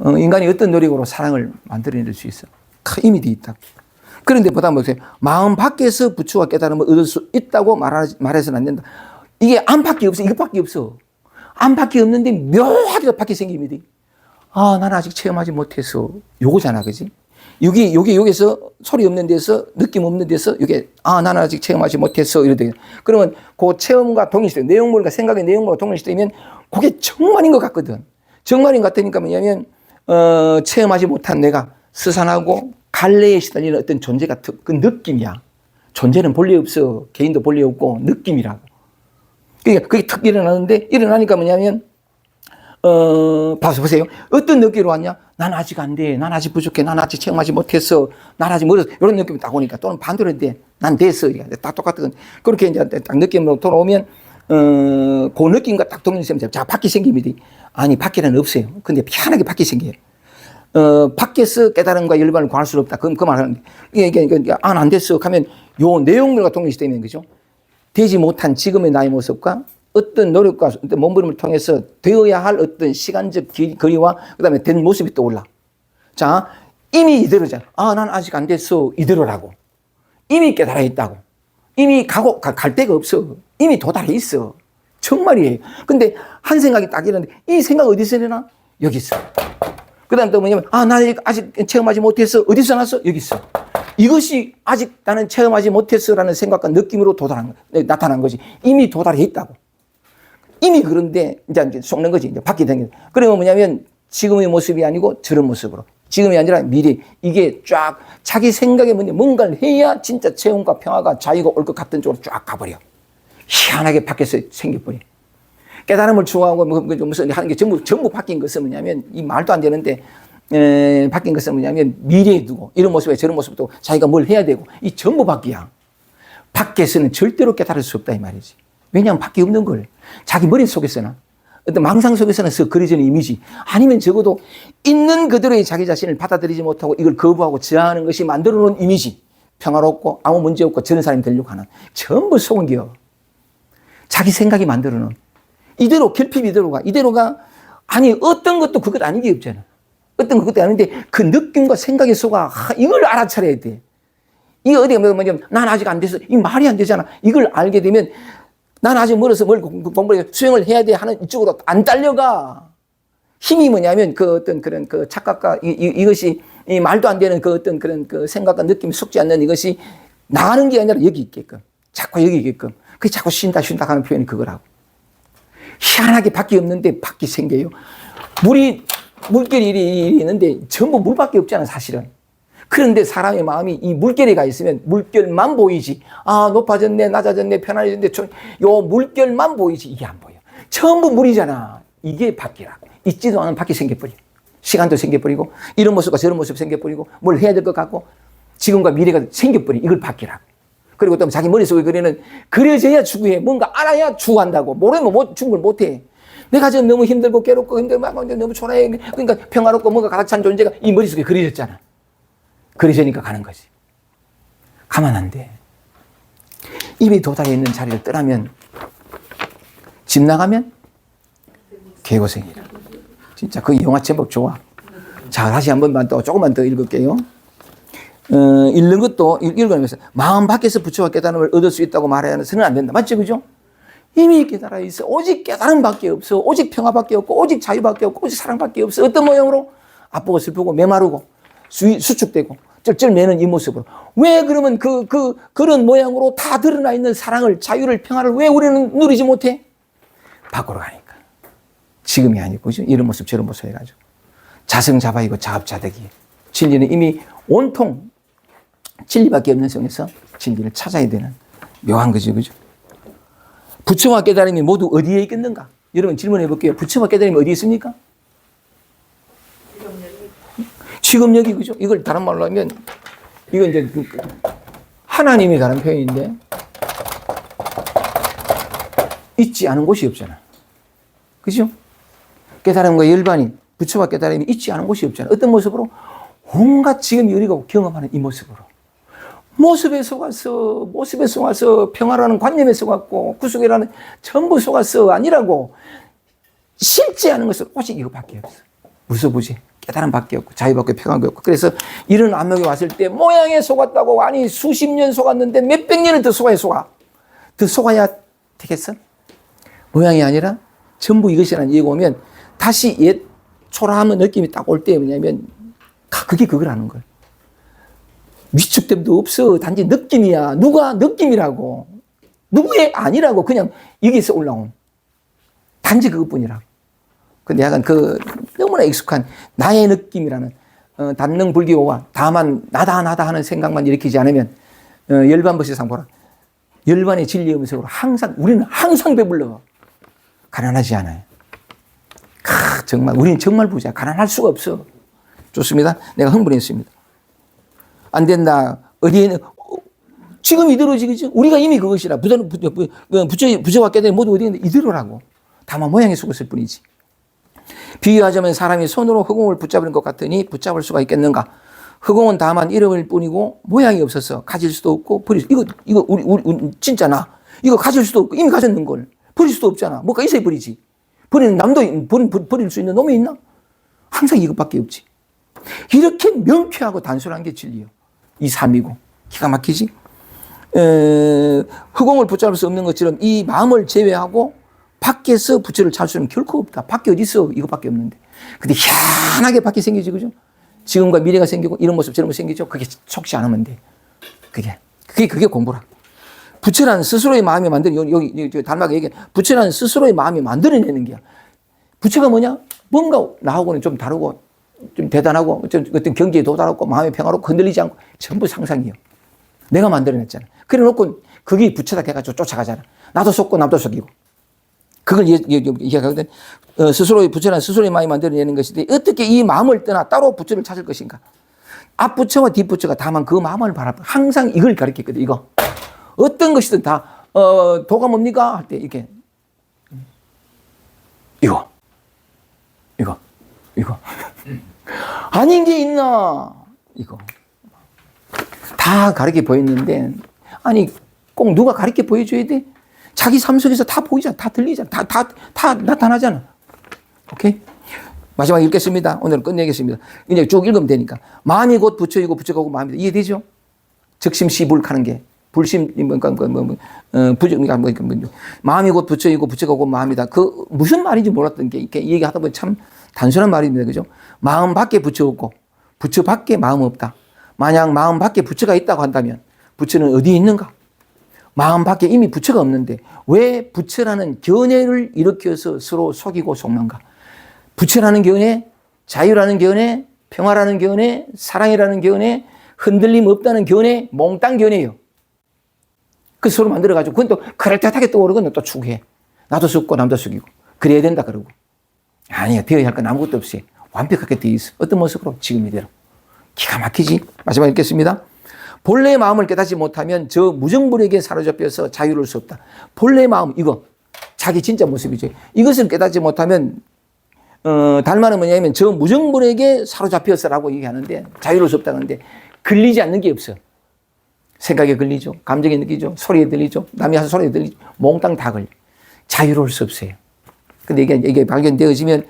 인간이 어떤 노력으로 사랑을 만들어낼 수 있어. 이미 되어 있다. 그런데 보다 보세요. 마음 밖에서 부처와 깨달음을 얻을 수 있다고 말해서는 안 된다. 이게 안팎이 없어. 이것밖에 없어. 안팎이 없는데 묘하게 밖에 생김이 돼. 나는 아직 체험하지 못해서 요거잖아. 그지? 여기서 소리 없는 데서 느낌 없는 데서 이게 나는 아직 체험하지 못해서 이러대. 그러면 그 체험과 동일시돼. 내용물과 생각의 내용물과 동일시되면 그게 정말인 것 같거든. 정말인 것 같으니까 뭐냐면 체험하지 못한 내가 스산하고 갈래에 시달리는 어떤 존재 같은 그 느낌이야. 존재는 본래 없어. 개인도 본래 없고 느낌이라고. 그러니까 그게 탁 일어나는데 일어나니까 뭐냐면 보세요. 어떤 느낌으로 왔냐? 난 아직 안 돼. 난 아직 부족해. 난 아직 체험하지 못했어. 난 아직 멀었어. 이런 느낌이 딱 오니까 또는 반대로 돼. 난 됐어. 다 똑같은. 그렇게 이제 딱 느낌으로 돌아오면 그 느낌과 딱 동일시하면 자, 밖이 생김이 돼. 아니, 밖에는 없어요. 근데 희한하게 밖이 생겨요. 밖에서 깨달음과 열반을 구할 수 없다. 그 말하는데. 이게 안 됐어. 하면 요 내용물과 동일시되면 그죠? 되지 못한 지금의 나의 모습과 어떤 노력과 어떤 몸부림을 통해서 되어야 할 어떤 시간적 거리와 그 다음에 된 모습이 떠올라. 자, 이미 이대로잖아. 난 아직 안 됐어. 이대로라고. 이미 깨달아 있다고. 이미 갈 데가 없어. 이미 도달해 있어. 정말이에요. 근데 한 생각이 딱 일어나는데 이 생각 어디서 일어나? 여기 있어. 그 다음 또 뭐냐면, 나 아직 체험하지 못했어. 어디서 났어? 여기 있어. 이것이 아직 나는 체험하지 못했어라는 생각과 느낌으로 나타난 거지. 이미 도달해 있다고. 이미 그런데 이제 속는 거지. 이제 바뀌게 된 게. 그러면 뭐냐면 지금의 모습이 아니고 저런 모습으로. 지금이 아니라 미래. 이게 쫙 자기 생각에 뭔가를 해야 진짜 체험과 평화가 자유가 올 것 같은 쪽으로 쫙 가버려. 희한하게 바뀌어서 생겨버려. 깨달음을 추구하고 무슨 하는 게 전부 바뀐 것은 뭐냐면 이 말도 안 되는데 바뀐 것은 뭐냐면 미래에 두고 이런 모습에 저런 모습도 자기가 뭘 해야 되고 이 전부 바뀌야. 밖에서는 절대로 깨달을 수 없다 이 말이지. 왜냐하면 밖에 없는 걸 자기 머릿속에서나 어떤 망상 속에서는 그려지는 이미지 아니면 적어도 있는 그대로의 자기 자신을 받아들이지 못하고 이걸 거부하고 저항하는 것이 만들어 놓은 이미지 평화롭고 아무 문제 없고 저런 사람이 되려고 하는 전부 속은 겨. 자기 생각이 만들어 놓은 이대로 결핍 이대로가 아니 어떤 것도 그것 아닌 게 없잖아. 어떤 것도 아닌데 그 느낌과 생각의 속아 이걸 알아차려야 돼. 이게 어디가 뭐냐면 난 아직 안 돼서 이 말이 안 되잖아. 이걸 알게 되면 난 아직 멀어서 뭘 공부를 수행을 해야 돼 하는 이쪽으로 안 딸려가. 힘이 뭐냐면 그 어떤 그런 그 착각과 이것이 이 말도 안 되는 그 어떤 그런 그 생각과 느낌이 속지 않는 이것이 나가는 게 아니라 여기 있게끔 자꾸 여기 있게끔 그 자꾸 쉰다 하는 표현이 그거라고. 희한하게 밖이 없는데 밖이 생겨요. 물결이 있는데 전부 물밖에 없잖아 사실은. 그런데 사람의 마음이 이 물결에 가 있으면 물결만 보이지. 아 높아졌네 낮아졌네 편안해졌네 요 물결만 보이지 이게 안 보여. 전부 물이잖아. 이게 밖이라고. 있지도 않은 밖이 생겨버려. 시간도 생겨버리고 이런 모습과 저런 모습 생겨버리고 뭘 해야 될 것 같고 지금과 미래가 생겨버려. 이걸 밖이라고. 그리고 또 자기 머릿속에 그려져야 추구해. 뭔가 알아야 추구한다고. 모르면 추구를 못해. 내가 지금 너무 힘들고 괴롭고 너무 초라해. 그러니까 평화롭고 뭔가 가득 찬 존재가 이 머릿속에 그려졌잖아. 그려지니까 가는 거지. 가만 안 돼. 이미 도달해 있는 자리를 떠나면 집 나가면 개고생이라. 진짜 그 영화 제목 좋아. 자 다시 한 번만 또 조금만 더 읽을게요. 읽는 것도 읽으면서 마음 밖에서 부처와 깨달음을 얻을 수 있다고 말해서는 안 된다. 맞죠? 그죠? 이미 깨달아 있어. 오직 깨달음밖에 없어. 오직 평화밖에 없고 오직 자유밖에 없고 오직 사랑밖에 없어. 어떤 모양으로? 아프고 슬프고 메마르고 수축되고 쩔쩔매는 이 모습으로. 왜 그러면 그런 모양으로 다 드러나 있는 사랑을 자유를 평화를 왜 우리는 누리지 못해? 밖으로 가니까. 지금이 아니고 그죠? 이런 모습 저런 모습 해가지고 자성자박이고 자업자득이. 진리는 이미 온통 진리밖에 없는 성에서 진리를 찾아야 되는 묘한 거죠. 그죠? 부처와 깨달음이 모두 어디에 있겠는가? 여러분 질문해 볼게요. 부처와 깨달음이 어디에 있습니까? 지금여기 그죠? 이걸 다른 말로 하면 이건 이제 하나님이 다른 표현인데 있지 않은 곳이 없잖아. 그죠? 깨달음과 열반이 부처와 깨달음이 있지 않은 곳이 없잖아. 어떤 모습으로? 온갖 지금 우리가 경험하는 이 모습으로. 모습에 속아서 평화라는 관념에 속았고 구속이라는 전부 속아서 아니라고. 실제 하는 것은 오직 이거밖에 없어. 무서부지. 깨달음밖에 없고 자유밖에 평화가 없고. 그래서 이런 암흑에 왔을 때 모양에 속았다고 아니 수십 년 속았는데 몇백 년을 더 속아. 더 속아야 되겠어? 모양이 아니라 전부 이것이라는 얘기가 오면 다시 옛 초라함의 느낌이 딱 올 때 뭐냐면 그게 그거라는 거야. 위축됨도 없어. 단지 느낌이야. 누가 느낌이라고. 누구의 아니라고. 그냥 여기서 올라온. 단지 그것뿐이라고. 근데 약간 너무나 익숙한 나의 느낌이라는 단능 불교와 다만 나다 하는 생각만 일으키지 않으면 열반버시상 보라. 열반의 진리의 음색으로 우리는 항상 배불러. 가난하지 않아요. 정말 우리는 정말 부자. 가난할 수가 없어. 좋습니다. 내가 흥분했습니다. 안 된다. 어디에는 지금 이대로지 그죠? 우리가 이미 그것이라. 부처와 깨달음이 모두 어디 있는데 이대로라고. 다만 모양이 속았을 뿐이지. 비유하자면 사람이 손으로 흑공을 붙잡는 것 같으니 붙잡을 수가 있겠는가? 흑공은 다만 이름일 뿐이고 모양이 없어서 가질 수도 없고 버릴 수. 이거 우리 진짜 나 이거 가질 수도 없고 이미 가졌는 걸 버릴 수도 없잖아. 뭐가 있어야 버리지. 버리는 남도 버릴 수 있는 놈이 있나? 항상 이것밖에 없지. 이렇게 명쾌하고 단순한 게 진리요. 이 삶이고 기가 막히지. 흑공을 붙잡을 수 없는 것처럼 이 마음을 제외하고 밖에서 부처를 찾을 수는 결코 없다. 밖에 어디 있어? 이것밖에 없는데. 근데 희한하게 밖에 생기지, 그죠? 지금과 미래가 생기고 이런 모습 저런 모습 생기죠. 그게 속지 않으면 돼. 그게 공부라. 부처란 스스로의 마음이 여기 달마가 얘기해. 부처란 스스로의 마음이 만들어내는 게야. 부처가 뭐냐? 뭔가 나하고는 좀 다르고, 좀 대단하고, 어떤 경지에 도달하고, 마음의 평화롭고, 흔들리지 않고, 전부 상상이에요. 내가 만들어냈잖아. 그래 놓고, 그게 부처다 해가지고 쫓아가잖아. 나도 속고, 남도 속이고. 그걸 이야기하거든. 스스로의 부처란 스스로의 마음이 만들어내는 것인데, 어떻게 이 마음을 떠나 따로 부처를 찾을 것인가? 앞부처와 뒷부처가 다만 그 마음을 바라봐. 항상 이걸 가르쳤거든, 이거. 어떤 것이든 다, 도가 뭡니까? 할 때, 이렇게. 이거. 아닌 게 있나? 이거. 다 가르쳐 보였는데, 아니, 꼭 누가 가르쳐 보여줘야 돼? 자기 삶 속에서 다 보이잖아. 다 들리잖아. 다 나타나잖아. 오케이? 마지막에 읽겠습니다. 오늘은 끝내겠습니다. 이제 쭉 읽으면 되니까. 마음이 곧 부처이고 부처가 곧 마음이다. 이해되죠? 적심시불하는 게. 불심, 마음이 곧 부처이고 부처가 곧 마음이다. 그 무슨 말인지 몰랐던 게 이렇게 얘기하다 보면 참 단순한 말입니다. 그죠? 마음 밖에 부처 없고 부처 밖에 마음 없다. 만약 마음 밖에 부처가 있다고 한다면 부처는 어디에 있는가? 마음 밖에 이미 부처가 없는데 왜 부처라는 견해를 일으켜서 서로 속이고 속는가? 부처라는 견해, 자유라는 견해, 평화라는 견해, 사랑이라는 견해, 흔들림 없다는 견해, 몽땅 견해예요. 그 서로 만들어가지고 그건 또 그럴듯하게 떠오르거든 또 추구해. 나도 속고 남도 속이고 그래야 된다 그러고. 아니야, 되어야 할 건 아무것도 없이 완벽하게 되어 있어. 어떤 모습으로? 지금 이대로. 기가 막히지? 마지막에 읽겠습니다. 본래의 마음을 깨닫지 못하면 저 무정불에게 사로잡혀서 자유로울 수 없다. 본래의 마음, 이거 자기 진짜 모습이죠. 이것을 깨닫지 못하면 달마는 뭐냐면 저 무정불에게 사로잡혀서라고 얘기하는데 자유로울 수 없다는데 걸리지 않는 게 없어. 생각에 걸리죠. 감정에 느끼죠. 소리에 들리죠. 남이 하는 소리에 들리죠. 몽땅 다 걸려. 자유로울 수 없어요. 근데 이게 발견되어지면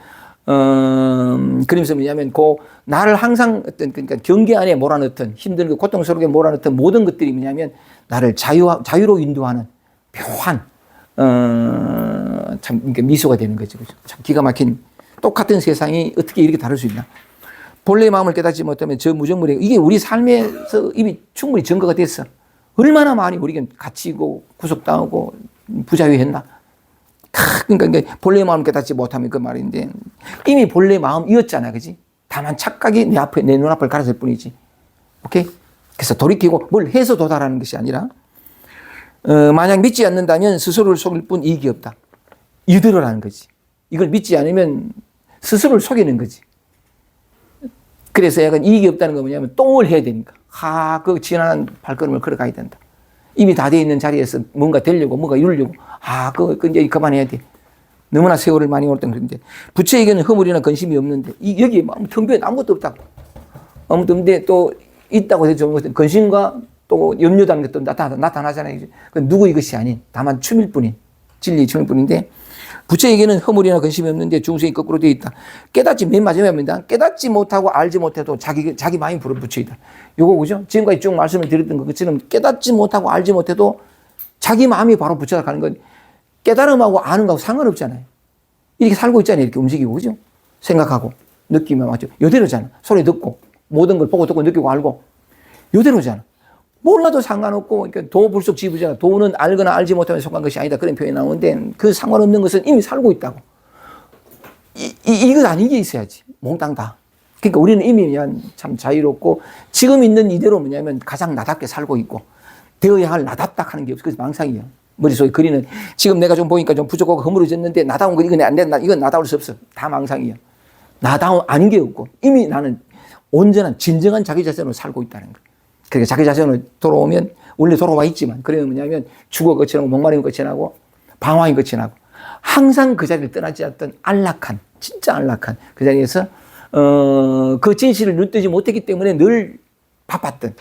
그러면서 뭐냐면 나를 항상 그러니까 경계 안에 몰아넣던 힘들고 고통스럽게 몰아넣던 모든 것들이 뭐냐면 나를 자유로 인도하는 묘한 참 미소가 되는 거죠. 그죠? 참 기가 막힌 똑같은 세상이 어떻게 이렇게 다를 수 있나? 본래의 마음을 깨닫지 못하면 저 무정물에 이게 우리 삶에서 이미 충분히 증거가 됐어. 얼마나 많이 우리가 갇히고 구속당하고 부자유했나? 그러니까 본래의 마음을 깨닫지 못하면 그 말인데 이미 본래의 마음이었잖아, 그지? 다만 착각이 내 눈앞을 가렸을 뿐이지. 오케이? 그래서 돌이키고 뭘 해서 도달하는 것이 아니라 만약 믿지 않는다면 스스로를 속일 뿐 이익이 없다. 이대로라는 거지. 이걸 믿지 않으면 스스로를 속이는 거지. 그래서 약간 이익이 없다는 건 뭐냐면 똥을 해야 되니까. 그 지난한 발걸음을 걸어가야 된다. 이미 다 돼 있는 자리에서 뭔가 되려고, 뭔가 이루려고. 그거 이제 그만해야 돼. 너무나 세월을 많이 올땐 그런데. 부처에게는 허물이나 근심이 없는데, 여기 텅 비어 아무것도 없다고. 아무것도 없는데 또 있다고 해서 근심과 또 염려라는 것도 나타나잖아요. 그 누구 이것이 아닌, 다만 춤일 뿐인, 진리 춤일 뿐인데, 부처에게는 허물이나 근심이 없는데 중생이 거꾸로 되어 있다. 깨닫지, 맨 마지막입니다. 깨닫지 못하고 알지 못해도 자기 마음이 부처이다. 요거 그죠? 지금까지 쭉 말씀을 드렸던 것처럼 깨닫지 못하고 알지 못해도 자기 마음이 바로 부처다 가는 건 깨달음하고 아는 거하고 상관없잖아요. 이렇게 살고 있잖아요. 이렇게 움직이고, 그죠? 생각하고, 느끼면 맞죠? 요대로잖아. 소리 듣고, 모든 걸 보고 듣고 느끼고 알고, 요대로잖아. 몰라도 상관없고, 그러니까 도불속 지부잖아. 도는 알거나 알지 못하면 속한 것이 아니다. 그런 표현이 나오는데, 그 상관없는 것은 이미 살고 있다고. 이것 아닌 게 있어야지. 몽땅 다. 그러니까 우리는 이미 참 자유롭고, 지금 있는 이대로 뭐냐면 가장 나답게 살고 있고, 되어야 할 나답다 하는 게 없어. 그래서 망상이야. 머릿속에 그리는, 지금 내가 좀 보니까 좀 부족하고 허물어졌는데, 나다운 거 이건 안 된다. 이건 나다울 수 없어. 다 망상이야. 나다운 아닌 게 없고, 이미 나는 온전한, 진정한 자기 자신으로 살고 있다는 거. 그러니까 자기 자신으로 돌아오면, 원래 돌아와 있지만, 그러면 뭐냐면, 죽어 끝이 나고, 목마름 끝이 나고, 방황이 끝이 나고, 항상 그 자리를 떠나지 않던 안락한, 진짜 안락한 그 자리에서, 그 진실을 눈뜨지 못했기 때문에 늘 바빴던,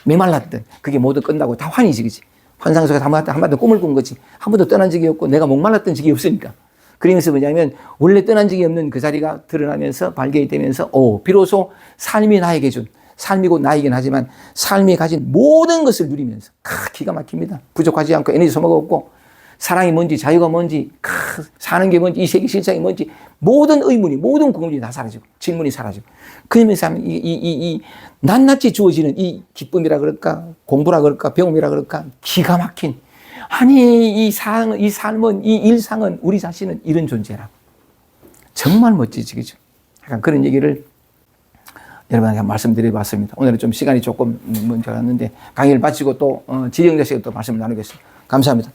메말랐던, 그게 모두 끝나고 다 환희지, 그지? 환상 속에서 한번도 꿈을 꾼 거지. 한 번도 떠난 적이 없고, 내가 목말랐던 적이 없으니까. 그러면서 뭐냐면, 원래 떠난 적이 없는 그 자리가 드러나면서 발견이 되면서, 비로소 삶이 나에게 준, 삶이 곧 나이긴 하지만 삶이 가진 모든 것을 누리면서 기가 막힙니다. 부족하지 않고 에너지 소모가 없고 사랑이 뭔지 자유가 뭔지 사는 게 뭔지 이 세계 실상이 뭔지 모든 의문이 모든 궁금이 다 사라지고 질문이 사라지고 그러면서 이 낱낱이 주어지는 이 기쁨이라 그럴까 공부라 그럴까 배움이라 그럴까 기가 막힌 아니, 이 삶은, 이 일상은, 우리 자신은 이런 존재라고. 정말 멋지지, 그죠? 약간 그런 얘기를 여러분에게 말씀드려봤습니다. 오늘은 좀 시간이 조금 먼저 갔는데, 강의를 마치고 또, 지영자 씨가 또 말씀을 나누겠습니다. 감사합니다.